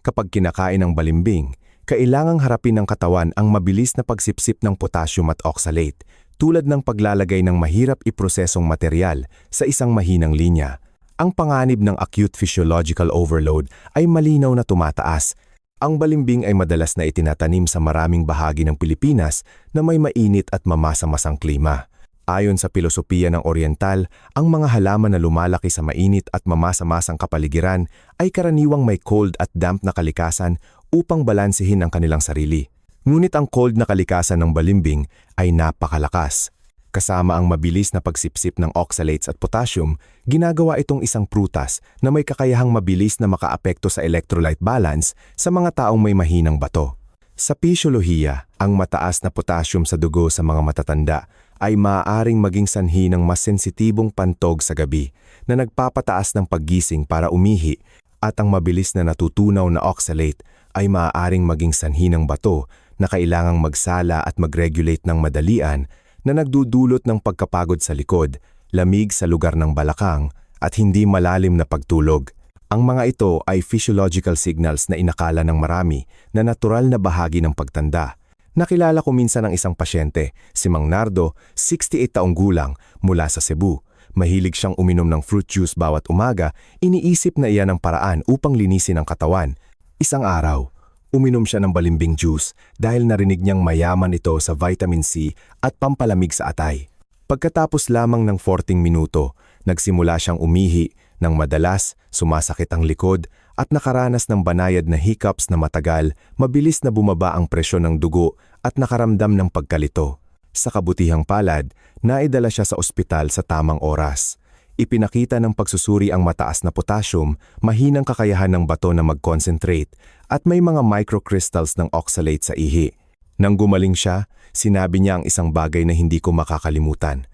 Kapag kinakain ng balimbing, kailangang harapin ng katawan ang mabilis na pagsipsip ng potassium at oxalate, tulad ng paglalagay ng mahirap iprosesong material sa isang mahinang linya. Ang panganib ng acute physiological overload ay malinaw na tumataas. Ang balimbing ay madalas na itinatanim sa maraming bahagi ng Pilipinas na may mainit at mamasa-masang klima. Ayon sa pilosopiya ng Oriental, ang mga halaman na lumalaki sa mainit at mamasa-masang kapaligiran ay karaniwang may cold at damp na kalikasan upang balansehin ang kanilang sarili. Ngunit ang cold na kalikasan ng balimbing ay napakalakas. Kasama ang mabilis na pagsipsip ng oxalates at potassium, ginagawa itong isang prutas na may kakayahang mabilis na makaapekto sa electrolyte balance sa mga taong may mahinang bato. Sa pisyolohiya, ang mataas na potassium sa dugo sa mga matatanda ay maaaring maging sanhi ng mas sensitibong pantog sa gabi na nagpapataas ng paggising para umihi, at ang mabilis na natutunaw na oxalate ay maaaring maging sanhi ng bato na kailangang magsala at mag-regulate ng madalian na nagdudulot ng pagkapagod sa likod, lamig sa lugar ng balakang, at hindi malalim na pagtulog. Ang mga ito ay physiological signals na inakala ng marami na natural na bahagi ng pagtanda. Nakilala ko minsan ang isang pasyente, si Mang Nardo, 68 taong gulang, mula sa Cebu. Mahilig siyang uminom ng fruit juice bawat umaga, iniisip na iyan ang paraan upang linisin ang katawan. Isang araw, uminom siya ng balimbing juice dahil narinig niyang mayaman ito sa vitamin C at pampalamig sa atay. Pagkatapos lamang ng 14 minuto, nagsimula siyang umihi ng madalas, sumasakit ang likod at nakaranas ng banayad na hiccups na matagal, mabilis na bumaba ang presyon ng dugo at nakaramdam ng pagkalito. Sa kabutihang palad, naidala siya sa ospital sa tamang oras. Ipinakita ng pagsusuri ang mataas na potassium, mahinang kakayahan ng bato na mag-concentrate, at may mga microcrystals ng oxalate sa ihi. Nang gumaling siya, sinabi niya ang isang bagay na hindi ko makakalimutan.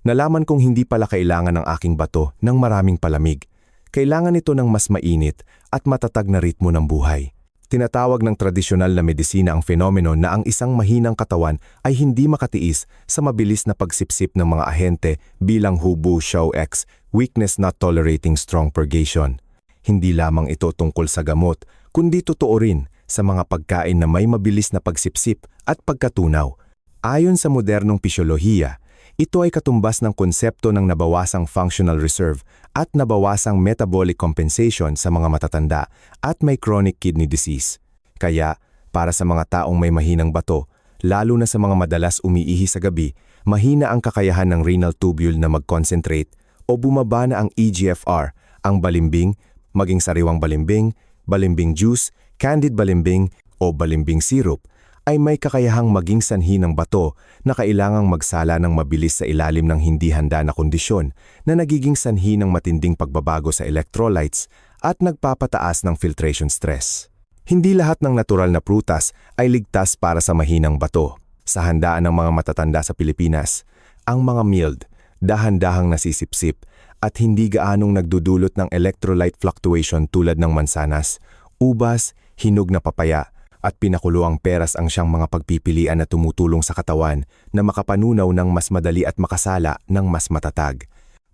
Nalaman kong hindi pala kailangan ng aking bato ng maraming palamig. Kailangan ito ng mas mainit at matatag na ritmo ng buhay. Tinatawag ng tradisyonal na medisina ang fenomeno na ang isang mahinang katawan ay hindi makatiis sa mabilis na pagsipsip ng mga ahente bilang Hu-Bu Shou X, weakness not tolerating strong purgation. Hindi lamang ito tungkol sa gamot, kundi totoo rin sa mga pagkain na may mabilis na pagsipsip at pagkatunaw. Ayon sa modernong pisyolohiya, ito ay katumbas ng konsepto ng nabawasang functional reserve at nabawasang metabolic compensation sa mga matatanda at may chronic kidney disease. Kaya, para sa mga taong may mahinang bato, lalo na sa mga madalas umiihi sa gabi, mahina ang kakayahan ng renal tubule na mag-concentrate o bumaba na ang EGFR, ang balimbing, maging sariwang balimbing, balimbing juice, candied balimbing o balimbing syrup, ay may kakayahang maging sanhi ng bato na kailangang magsala ng mabilis sa ilalim ng hindi handa na kondisyon na nagiging sanhi ng matinding pagbabago sa electrolytes at nagpapataas ng filtration stress. Hindi lahat ng natural na prutas ay ligtas para sa mahinang bato. Sa handaan ng mga matatanda sa Pilipinas, ang mga mild, dahan-dahang nasisipsip at hindi gaanong nagdudulot ng electrolyte fluctuation tulad ng mansanas, ubas, hinog na papaya, at pinakuloang peras ang siyang mga pagpipilian na tumutulong sa katawan na makapanunaw ng mas madali at makasala ng mas matatag.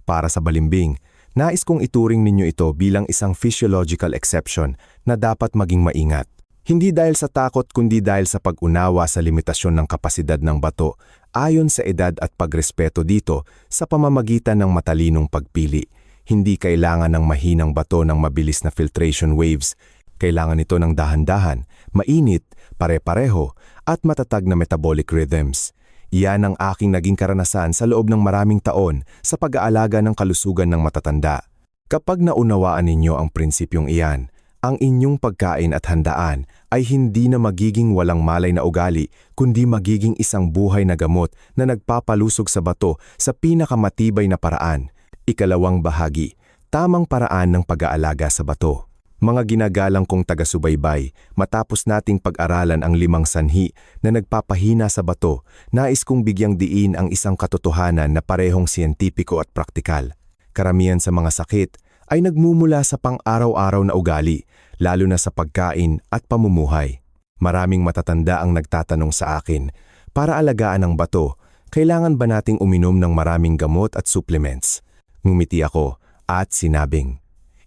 Para sa balimbing, nais kong ituring ninyo ito bilang isang physiological exception na dapat maging maingat. Hindi dahil sa takot kundi dahil sa pag-unawa sa limitasyon ng kapasidad ng bato ayon sa edad at pagrespeto dito sa pamamagitan ng matalinong pagpili. Hindi kailangan ng mahinang bato ng mabilis na filtration waves. Kailangan ito ng dahan-dahan, mainit, pare-pareho, at matatag na metabolic rhythms. Iyan ang aking naging karanasan sa loob ng maraming taon sa pag-aalaga ng kalusugan ng matatanda. Kapag naunawaan ninyo ang prinsipyong iyan, ang inyong pagkain at handaan ay hindi na magiging walang malay na ugali, kundi magiging isang buhay na gamot na nagpapalusog sa bato sa pinakamatibay na paraan. Ikalawang bahagi, tamang paraan ng pag-aalaga sa bato. Mga ginagalang kong taga-subaybay, matapos nating pag-aralan ang 5 sanhi na nagpapahina sa bato, nais kong bigyang diin ang isang katotohanan na parehong siyentipiko at praktikal. Karamihan sa mga sakit ay nagmumula sa pang-araw-araw na ugali, lalo na sa pagkain at pamumuhay. Maraming matatanda ang nagtatanong sa akin, para alagaan ang bato, kailangan ba nating uminom ng maraming gamot at supplements? Ngumiti ako at sinabing,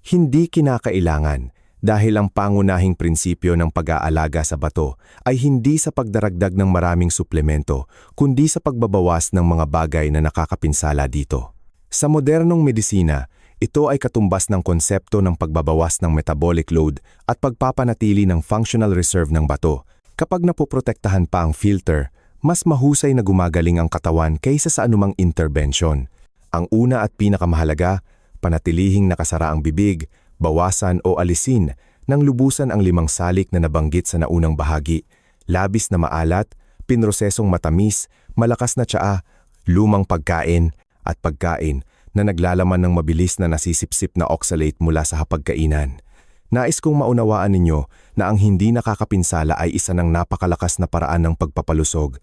hindi kinakailangan dahil ang pangunahing prinsipyo ng pag-aalaga sa bato ay hindi sa pagdaragdag ng maraming suplemento, kundi sa pagbabawas ng mga bagay na nakakapinsala dito. Sa modernong medisina, ito ay katumbas ng konsepto ng pagbabawas ng metabolic load at pagpapanatili ng functional reserve ng bato. Kapag napoprotektahan pa ang filter, mas mahusay na gumagaling ang katawan kaysa sa anumang intervention. Ang una at pinakamahalaga, panatilihing nakasara ang bibig, bawasan o alisin nang lubusan ang 5 salik na nabanggit sa naunang bahagi. Labis na maalat, pinrosesong matamis, malakas na tsaa, lumang pagkain, at pagkain na naglalaman ng mabilis na nasisipsip na oxalate mula sa hapagkainan. Nais kong maunawaan ninyo na ang hindi nakakapinsala ay isa ng napakalakas na paraan ng pagpapalusog.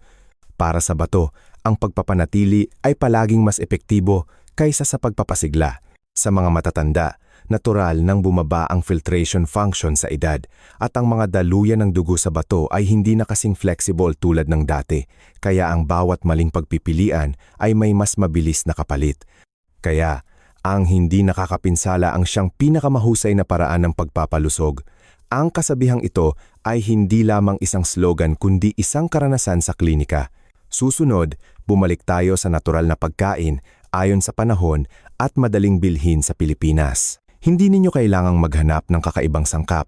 Para sa bato, ang pagpapanatili ay palaging mas epektibo kaysa sa pagpapasigla. Sa mga matatanda, natural nang bumaba ang filtration function sa edad at ang mga daluyan ng dugo sa bato ay hindi na kasing flexible tulad ng dati, kaya ang bawat maling pagpipilian ay may mas mabilis na kapalit. Kaya, Ang hindi nakakapinsala ang siyang pinakamahusay na paraan ng pagpapalusog. Ang kasabihang ito ay hindi lamang isang slogan kundi isang karanasan sa klinika. Susunod, bumalik tayo sa natural na pagkain ayon sa panahon at madaling bilhin sa Pilipinas. Hindi ninyo kailangang maghanap ng kakaibang sangkap.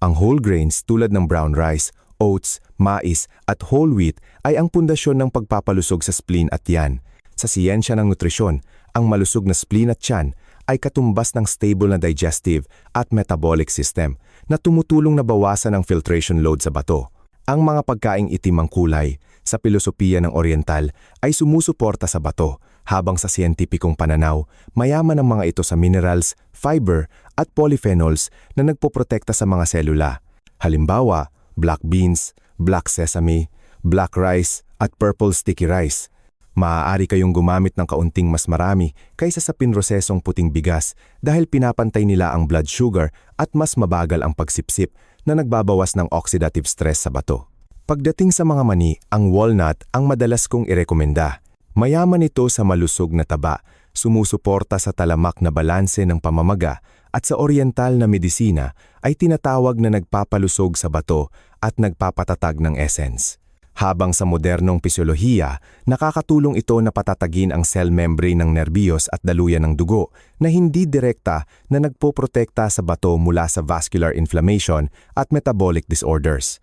Ang whole grains tulad ng brown rice, oats, mais at whole wheat ay ang pundasyon ng pagpapalusog sa spleen at tiyan. Sa siyensya ng nutrisyon, ang malusog na spleen at tiyan ay katumbas ng stable na digestive at metabolic system na tumutulong na bawasan ang filtration load sa bato. Ang mga pagkaing itim ang kulay sa pilosopiya ng Oriental ay sumusuporta sa bato, habang sa siyentipikong pananaw, mayaman ang mga ito sa minerals, fiber at polyphenols na nagpoprotekta sa mga selula. Halimbawa, black beans, black sesame, black rice at purple sticky rice. Maaari kayong gumamit ng kaunting mas marami kaysa sa pinrosesong puting bigas dahil pinapantay nila ang blood sugar at mas mabagal ang pagsipsip na nagbabawas ng oxidative stress sa bato. Pagdating sa mga mani, ang walnut ang madalas kong irekomenda. Mayaman ito sa malusog na taba, sumusuporta sa talamak na balanse ng pamamaga at sa oriental na medisina ay tinatawag na nagpapalusog sa bato at nagpapatatag ng essence. Habang sa modernong pisyolohiya, nakakatulong ito na patatagin ang cell membrane ng nerbiyos at daluyan ng dugo na hindi direkta na nagpoprotekta sa bato mula sa vascular inflammation at metabolic disorders.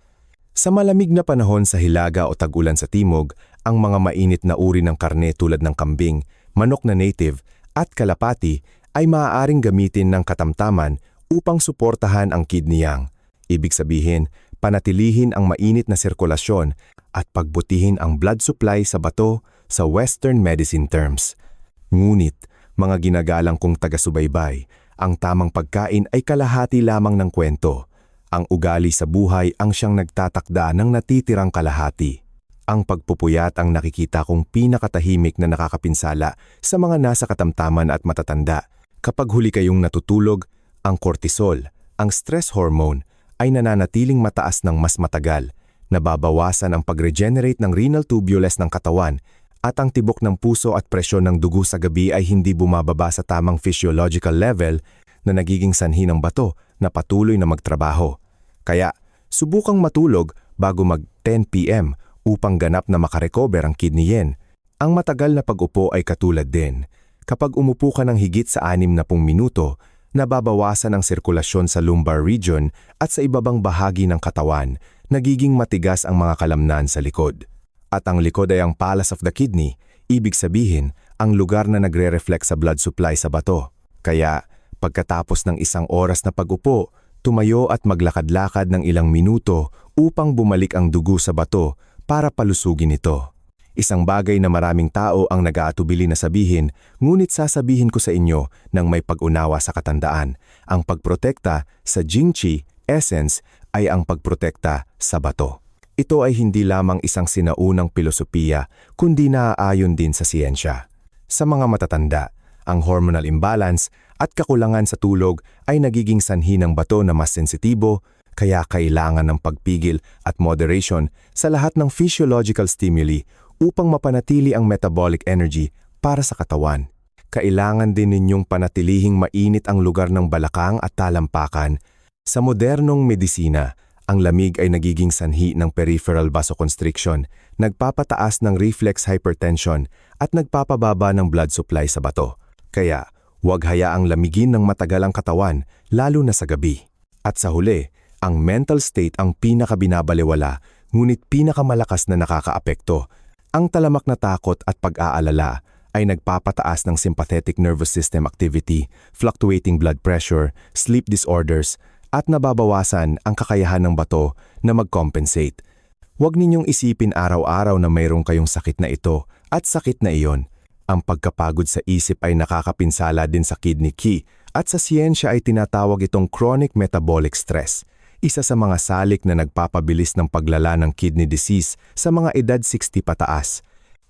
Sa malamig na panahon sa Hilaga o tag-ulan sa Timog, ang mga mainit na uri ng karne tulad ng kambing, manok na native at kalapati ay maaaring gamitin ng katamtaman upang suportahan ang kidney yang. Ibig sabihin, panatilihin ang mainit na sirkulasyon at pagbutihin ang blood supply sa bato sa Western medicine terms. Ngunit, mga ginagalang kong taga-subaybay, ang tamang pagkain ay kalahati lamang ng kwento. Ang ugali sa buhay ang siyang nagtatakda ng natitirang kalahati. Ang pagpupuyat ang nakikita kong pinakatahimik na nakakapinsala sa mga nasa katamtaman at matatanda. Kapag huli kayong natutulog, ang cortisol, ang stress hormone, ay nananatiling mataas ng mas matagal. Nababawasan ang pag-regenerate ng renal tubules ng katawan at ang tibok ng puso at presyon ng dugo sa gabi ay hindi bumababa sa tamang physiological level na nagiging sanhi ng bato na patuloy na magtrabaho. Kaya, subukang matulog bago mag 10 p.m. upang ganap na makarecover ang kidney yen. Ang matagal na pag-upo ay katulad din. Kapag umupo ka ng higit sa 60 minuto, nababawasan ang sirkulasyon sa lumbar region at sa ibabang bahagi ng katawan, nagiging matigas ang mga kalamnan sa likod. At ang likod ay ang palace of the kidney, ibig sabihin, ang lugar na nagre-reflect sa blood supply sa bato. Kaya, pagkatapos ng isang oras na pag-upo, tumayo at maglakad-lakad ng ilang minuto upang bumalik ang dugo sa bato para palusugin ito. Isang bagay na maraming tao ang nag-aatubili na sabihin, ngunit sasabihin ko sa inyo nang may pag-unawa sa katandaan. Ang pagprotekta sa Jingqi essence ay ang pagprotekta sa bato. Ito ay hindi lamang isang sinaunang pilosopiya, kundi naaayon din sa siyensya. Sa mga matatanda, ang hormonal imbalance at kakulangan sa tulog ay nagiging sanhi ng bato na mas sensitibo, kaya kailangan ng pagpigil at moderation sa lahat ng physiological stimuli upang mapanatili ang metabolic energy para sa katawan. Kailangan din ninyong panatilihing mainit ang lugar ng balakang at talampakan. Sa modernong medisina, ang lamig ay nagiging sanhi ng peripheral vasoconstriction, nagpapataas ng reflex hypertension at nagpapababa ng blood supply sa bato. Kaya, huwag hayaang lamigin ng matagal ang katawan, lalo na sa gabi. At sa huli, ang mental state ang pinakabinabalewala, ngunit pinakamalakas na nakakaapekto. Ang talamak na takot at pag-aalala ay nagpapataas ng sympathetic nervous system activity, fluctuating blood pressure, sleep disorders, at nababawasan ang kakayahan ng bato na mag-compensate. Huwag ninyong isipin araw-araw na mayroong kayong sakit na ito at sakit na iyon. Ang pagkapagod sa isip ay nakakapinsala din sa kidney key at sa siyensya ay tinatawag itong chronic metabolic stress, isa sa mga salik na nagpapabilis ng paglala ng kidney disease sa mga edad 60 pataas.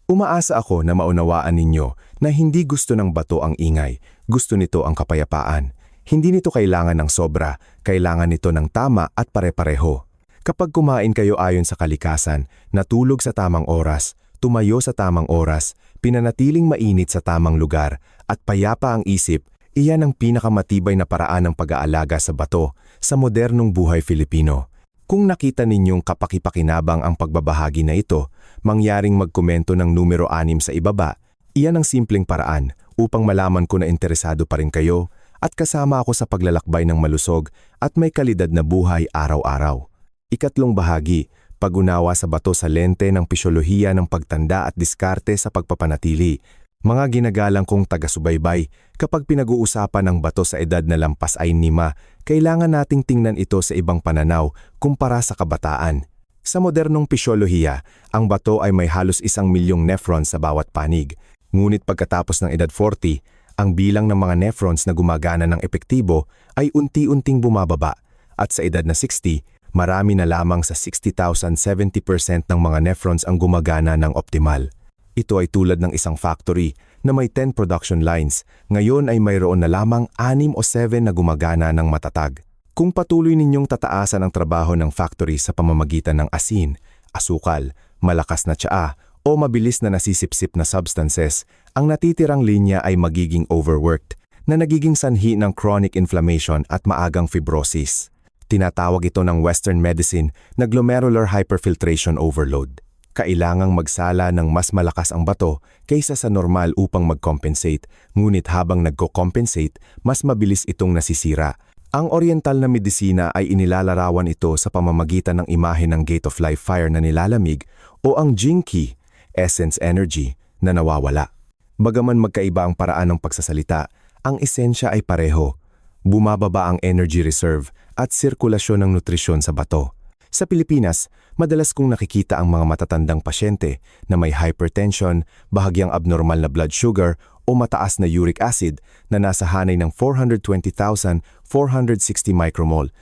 Umaasa ako na maunawaan ninyo na hindi gusto ng bato ang ingay, gusto nito ang kapayapaan. Hindi nito kailangan ng sobra, kailangan nito ng tama at pare-pareho. Kapag kumain kayo ayon sa kalikasan, natulog sa tamang oras, tumayo sa tamang oras, pinanatiling mainit sa tamang lugar, at payapa ang isip, iyan ang pinakamatibay na paraan ng pag-aalaga sa bato sa modernong buhay Filipino. Kung nakita ninyong kapakipakinabang ang pagbabahagi na ito, mangyaring magkomento ng numero 6 sa ibaba. Iyan ang simpleng paraan upang malaman ko na interesado pa rin kayo at kasama ako sa paglalakbay ng malusog at may kalidad na buhay araw-araw. Ikatlong bahagi, pag-unawa sa bato sa lente ng pisyolohiya ng pagtanda at diskarte sa pagpapanatili. Mga ginagalang kong taga-subaybay, kapag pinag-uusapan ng bato sa edad na lampas ay 5, kailangan nating tingnan ito sa ibang pananaw kumpara sa kabataan. Sa modernong pisyolohiya, ang bato ay may halos 1,000,000 nephrons sa bawat panig. Ngunit pagkatapos ng edad 40, ang bilang ng mga nephrons na gumagana ng epektibo ay unti-unting bumababa at sa edad na 60, marami na lamang sa 60,000 70% ng mga nephrons ang gumagana ng optimal. Ito ay tulad ng isang factory na may 10 production lines, ngayon ay mayroon na lamang 6 o 7 na gumagana ng matatag. Kung patuloy ninyong tataasan ang trabaho ng factory sa pamamagitan ng asin, asukal, malakas na tsaa, o mabilis na nasisipsip na substances, ang natitirang linya ay magiging overworked na nagiging sanhi ng chronic inflammation at maagang fibrosis. Tinatawag ito ng Western medicine na glomerular hyperfiltration overload. Kailangang magsala ng mas malakas ang bato kaysa sa normal upang mag-compensate, ngunit habang nagko-compensate, mas mabilis itong nasisira. Ang oriental na medisina ay inilalarawan ito sa pamamagitan ng imahe ng Gate of Life Fire na nilalamig o ang Jinki, essence energy, na nawawala. Bagaman magkaiba ang paraan ng pagsasalita, ang esensya ay pareho. Bumababa ang energy reserve at sirkulasyon ng nutrisyon sa bato. Sa Pilipinas, madalas kong nakikita ang mga matatandang pasyente na may hypertension, bahagyang abnormal na blood sugar o mataas na uric acid na nasa hanay ng 420,460 micromole.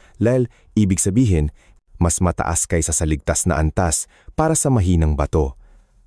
Ibig sabihin, mas mataas kaysa sa ligtas na antas para sa mahinang bato.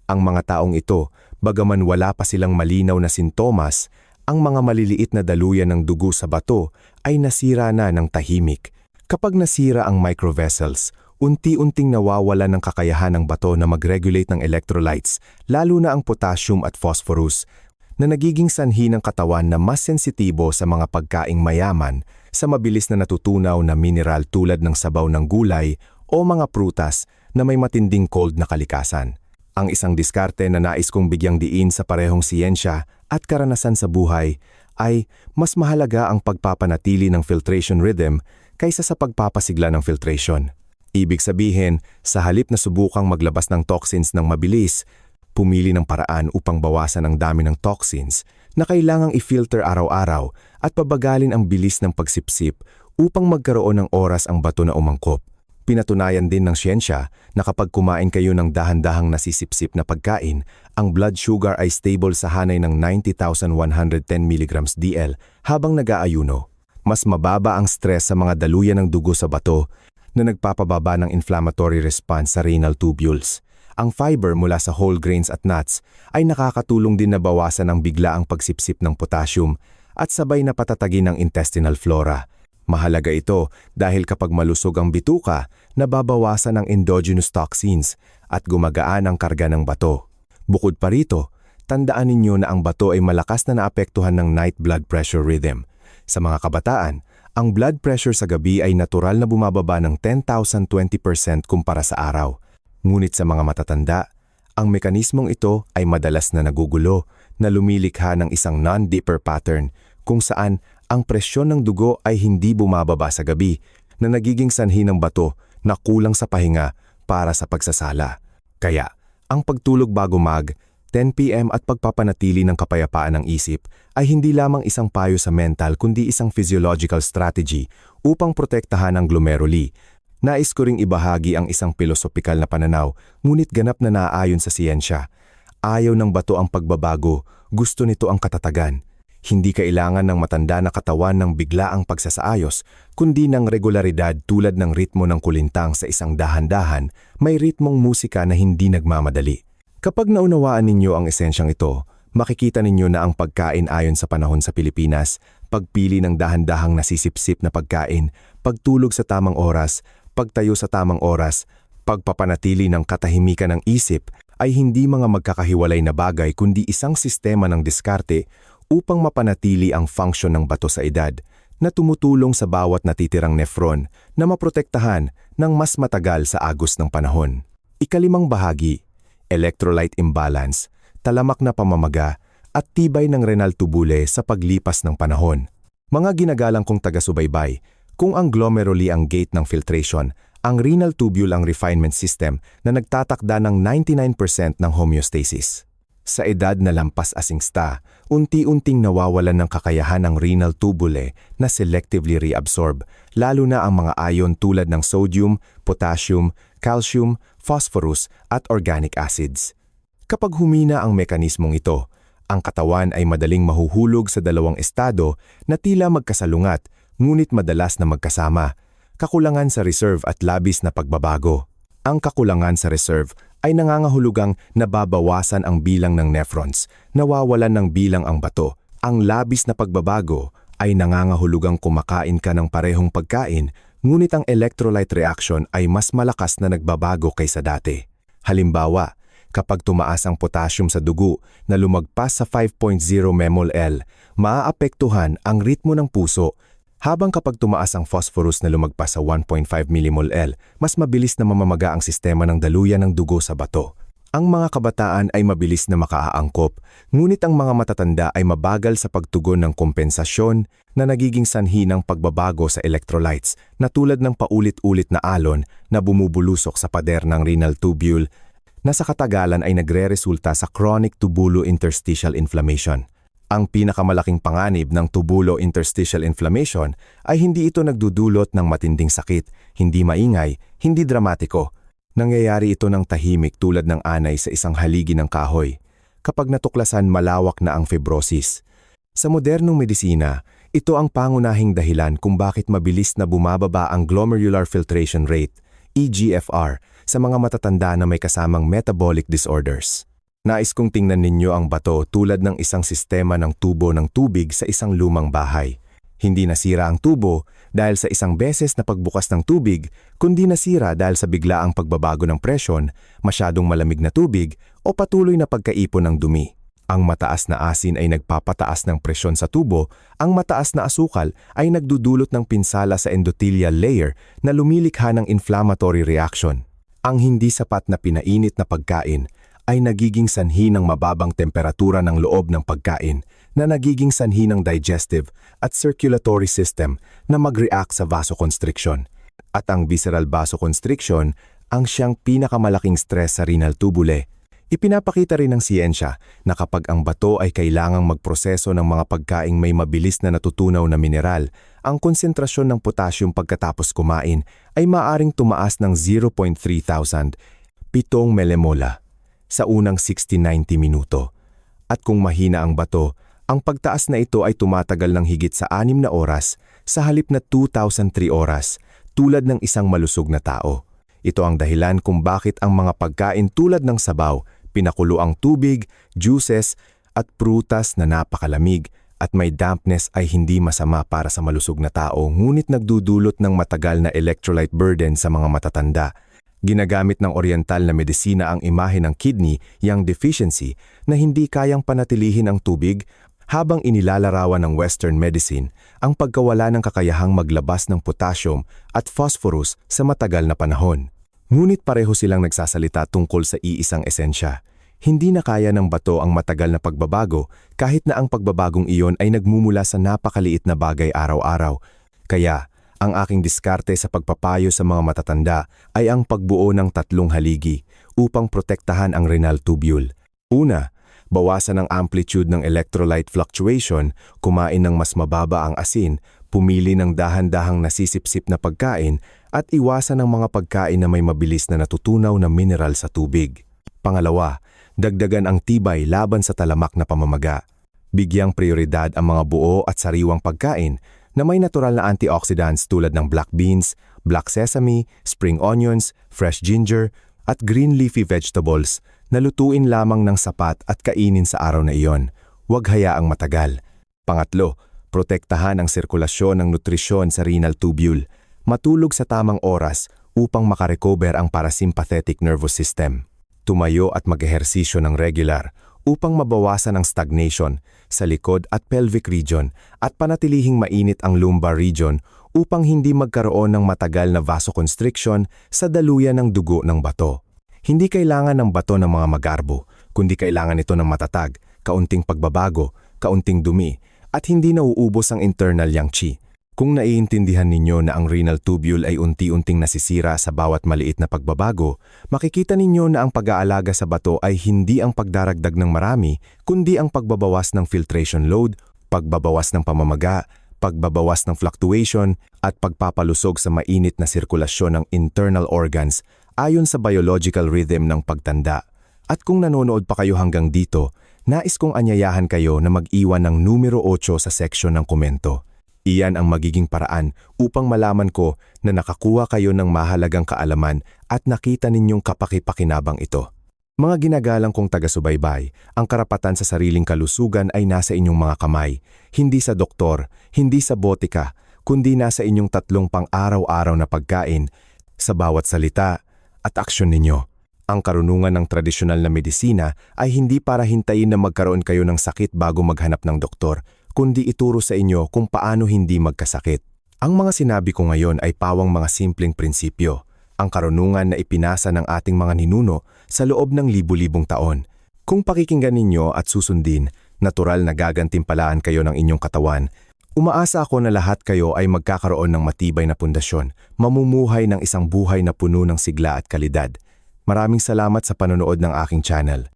Ang mga taong ito, bagaman wala pa silang malinaw na sintomas, ang mga maliliit na daluyan ng dugo sa bato ay nasira na ng tahimik. Kapag nasira ang microvessels, unti-unting nawawala ng kakayahan ng bato na mag-regulate ng electrolytes, lalo na ang potassium at phosphorus, na nagiging sanhi ng katawan na mas sensitibo sa mga pagkaing mayaman, sa mabilis na natutunaw na mineral tulad ng sabaw ng gulay o mga prutas na may matinding cold na kalikasan. Ang isang diskarte na nais kong bigyang diin sa parehong siyensya at karanasan sa buhay ay mas mahalaga ang pagpapanatili ng filtration rhythm kaysa sa pagpapasigla ng filtration. Ibig sabihin, sa halip na subukang maglabas ng toxins ng mabilis, pumili ng paraan upang bawasan ang dami ng toxins na kailangang i-filter araw-araw at pabagalin ang bilis ng pagsipsip upang magkaroon ng oras ang bato na umangkop. Pinatunayan din ng siyensya na kapag kumain kayo ng dahan-dahang nasisipsip na pagkain, ang blood sugar ay stable sa hanay ng 90,110 mg DL habang nag-aayuno. Mas mababa ang stress sa mga daluyan ng dugo sa bato na nagpapababa ng inflammatory response sa renal tubules. Ang fiber mula sa whole grains at nuts ay nakakatulong din na bawasan ang biglaang pagsipsip ng potassium at sabay na patatagin ang intestinal flora. Mahalaga ito dahil kapag malusog ang bituka, nababawasan ang endogenous toxins at gumagaan ang karga ng bato. Bukod pa rito, tandaan ninyo na ang bato ay malakas na naapektuhan ng night blood pressure rhythm. Sa mga kabataan, ang blood pressure sa gabi ay natural na bumababa ng 10,020% kumpara sa araw. Ngunit sa mga matatanda, ang mekanismong ito ay madalas na nagugulo na lumilikha ng isang non-dipper pattern kung saan ang presyon ng dugo ay hindi bumababa sa gabi na nagiging sanhi ng bato na kulang sa pahinga para sa pagsasala. Kaya, ang pagtulog bago 10 p.m. at pagpapanatili ng kapayapaan ng isip ay hindi lamang isang payo sa mental kundi isang physiological strategy upang protektahan ang glomeruli. Nais ko ring ibahagi ang isang pilosopikal na pananaw ngunit ganap na naaayon sa siyensya. Ayaw ng bato ang pagbabago, gusto nito ang katatagan. Hindi kailangan ng matanda na katawan ng biglaang pagsasaayos, kundi ng regularidad tulad ng ritmo ng kulintang sa isang dahan-dahan, may ritmong musika na hindi nagmamadali. Kapag naunawaan ninyo ang esensyang ito, makikita ninyo na ang pagkain ayon sa panahon sa Pilipinas, pagpili ng dahan-dahang nasisipsip na pagkain, pagtulog sa tamang oras, pagtayo sa tamang oras, pagpapanatili ng katahimikan ng isip ay hindi mga magkakahiwalay na bagay kundi isang sistema ng diskarte upang mapanatili ang function ng bato sa edad na tumutulong sa bawat natitirang nephron na maprotektahan ng mas matagal sa agos ng panahon. Ikalimang bahagi, electrolyte imbalance, talamak na pamamaga at tibay ng renal tubule sa paglipas ng panahon. Mga ginagalang kong taga-subaybay, kung ang glomeruli ang gate ng filtration, ang renal tubule ang refinement system na nagtatakda ng 99% ng homeostasis. Sa edad na lampas asingsta, unti-unting nawawalan ng kakayahan ang renal tubule na selectively reabsorb, lalo na ang mga ion tulad ng sodium, potassium, calcium, phosphorus at organic acids. Kapag humina ang mekanismong ito, ang katawan ay madaling mahuhulog sa dalawang estado na tila magkasalungat ngunit madalas na magkasama, kakulangan sa reserve at labis na pagbabago. Ang kakulangan sa reserve ay nangangahulugang nababawasan ang bilang ng nephrons, nawawalan ng bilang ang bato. Ang labis na pagbabago ay nangangahulugang kumakain ka ng parehong pagkain, ngunit ang electrolyte reaction ay mas malakas na nagbabago kaysa dati. Halimbawa, kapag tumaas ang potassium sa dugo na lumagpas sa 5.0 mmol, maaapektuhan ang ritmo ng puso, habang kapag tumaas ang phosphorus na lumagpas sa 1.5 mmol, mas mabilis na mamamaga ang sistema ng daluyan ng dugo sa bato. Ang mga kabataan ay mabilis na makaaangkop, ngunit ang mga matatanda ay mabagal sa pagtugon ng kompensasyon na nagiging sanhi ng pagbabago sa electrolytes na tulad ng paulit-ulit na alon na bumubulusok sa pader ng renal tubule na sa katagalan ay nagre-resulta sa chronic tubulo-interstitial inflammation. Ang pinakamalaking panganib ng tubulo-interstitial inflammation ay hindi ito nagdudulot ng matinding sakit, hindi maingay, hindi dramatiko. Nangyayari ito ng tahimik tulad ng anay sa isang haligi ng kahoy. Kapag natuklasan, malawak na ang fibrosis. Sa modernong medisina, ito ang pangunahing dahilan kung bakit mabilis na bumababa ang glomerular filtration rate, eGFR, sa mga matatanda na may kasamang metabolic disorders. Nais kong tingnan ninyo ang bato tulad ng isang sistema ng tubo ng tubig sa isang lumang bahay. Hindi nasira ang tubo dahil sa isang beses na pagbukas ng tubig, kundi nasira dahil sa biglaang pagbabago ng presyon, masyadong malamig na tubig o patuloy na pagkaipon ng dumi. Ang mataas na asin ay nagpapataas ng presyon sa tubo, ang mataas na asukal ay nagdudulot ng pinsala sa endothelial layer na lumilikha ng inflammatory reaction. Ang hindi sapat na pinainit na pagkain ay nagiging sanhi ng mababang temperatura ng loob ng pagkain na nagiging sanhi ng digestive at circulatory system na mag-react sa vasoconstriction. At ang visceral vasoconstriction ang siyang pinakamalaking stress sa renal tubule. Ipinapakita rin ng siyensya na kapag ang bato ay kailangang magproseso ng mga pagkaing may mabilis na natutunaw na mineral, ang konsentrasyon ng potassium pagkatapos kumain ay maaring tumaas ng 0.3,000, 7 millimola sa unang 60-90 minuto. At kung mahina ang bato, ang pagtaas na ito ay tumatagal ng higit sa 6 na oras sa halip na 2,003 oras, tulad ng isang malusog na tao. Ito ang dahilan kung bakit ang mga pagkain tulad ng sabaw, pinakuloang tubig, juices, at prutas na napakalamig at may dampness ay hindi masama para sa malusog na tao, ngunit nagdudulot ng matagal na electrolyte burden sa mga matatanda. Ginagamit ng oriental na medisina ang imahe ng kidney, yang deficiency, na hindi kayang panatilihin ang tubig, habang inilalarawan ng Western medicine ang pagkawala ng kakayahang maglabas ng potassium at phosphorus sa matagal na panahon. Ngunit pareho silang nagsasalita tungkol sa iisang esensya. Hindi na kaya ng bato ang matagal na pagbabago kahit na ang pagbabagong iyon ay nagmumula sa napakaliit na bagay araw-araw. Kaya, ang aking diskarte sa pagpapayo sa mga matatanda ay ang pagbuo ng 3 haligi upang protektahan ang renal tubule. Una, bawasan ang amplitude ng electrolyte fluctuation, kumain ng mas mababa ang asin, pumili ng dahan-dahang nasisipsip na pagkain, at iwasan ang mga pagkain na may mabilis na natutunaw na mineral sa tubig. Pangalawa, dagdagan ang tibay laban sa talamak na pamamaga. Bigyang prioridad ang mga buo at sariwang pagkain na may natural na antioxidants tulad ng black beans, black sesame, spring onions, fresh ginger, at green leafy vegetables na lutuin lamang ng sapat at kainin sa araw na iyon. Huwag hayaang matagal. Pangatlo, protektahan ang sirkulasyon ng nutrisyon sa renal tubule. Matulog sa tamang oras upang makarecover ang parasympathetic nervous system. Tumayo at mag-ehersisyo ng regular upang mabawasan ang stagnation sa likod at pelvic region at panatilihing mainit ang lumbar region upang hindi magkaroon ng matagal na vasoconstriction sa daluyan ng dugo ng bato. Hindi kailangan ng bato ng mga magarbo, kundi kailangan ito ng matatag, kaunting pagbabago, kaunting dumi, at hindi nauubos ang internal yang qi. Kung naiintindihan ninyo na ang renal tubule ay unti-unting nasisira sa bawat maliit na pagbabago, makikita ninyo na ang pag-aalaga sa bato ay hindi ang pagdaragdag ng marami, kundi ang pagbabawas ng filtration load, pagbabawas ng pamamaga, pagbabawas ng fluctuation, at pagpapalusog sa mainit na sirkulasyon ng internal organs ayon sa biological rhythm ng pagtanda. At kung nanonood pa kayo hanggang dito, nais kong anyayahan kayo na mag-iwan ng numero 8 sa section ng komento. Iyan ang magiging paraan upang malaman ko na nakakuha kayo ng mahalagang kaalaman at nakita ninyong kapaki-pakinabang ito. Mga ginagalang kong taga-subaybay, ang karapatan sa sariling kalusugan ay nasa inyong mga kamay, hindi sa doktor, hindi sa botika, kundi nasa inyong 3 pang-araw-araw na pagkain, sa bawat salita at aksyon ninyo. Ang karunungan ng tradisyonal na medisina ay hindi para hintayin na magkaroon kayo ng sakit bago maghanap ng doktor, kundi ituro sa inyo kung paano hindi magkasakit. Ang mga sinabi ko ngayon ay pawang mga simpleng prinsipyo, ang karunungan na ipinasa ng ating mga ninuno sa loob ng libu-libong taon. Kung pakikinggan ninyo at susundin, natural na gagantimpalaan kayo ng inyong katawan. Umaasa ako na lahat kayo ay magkakaroon ng matibay na pundasyon, mamumuhay ng isang buhay na puno ng sigla at kalidad. Maraming salamat sa panonood ng aking channel.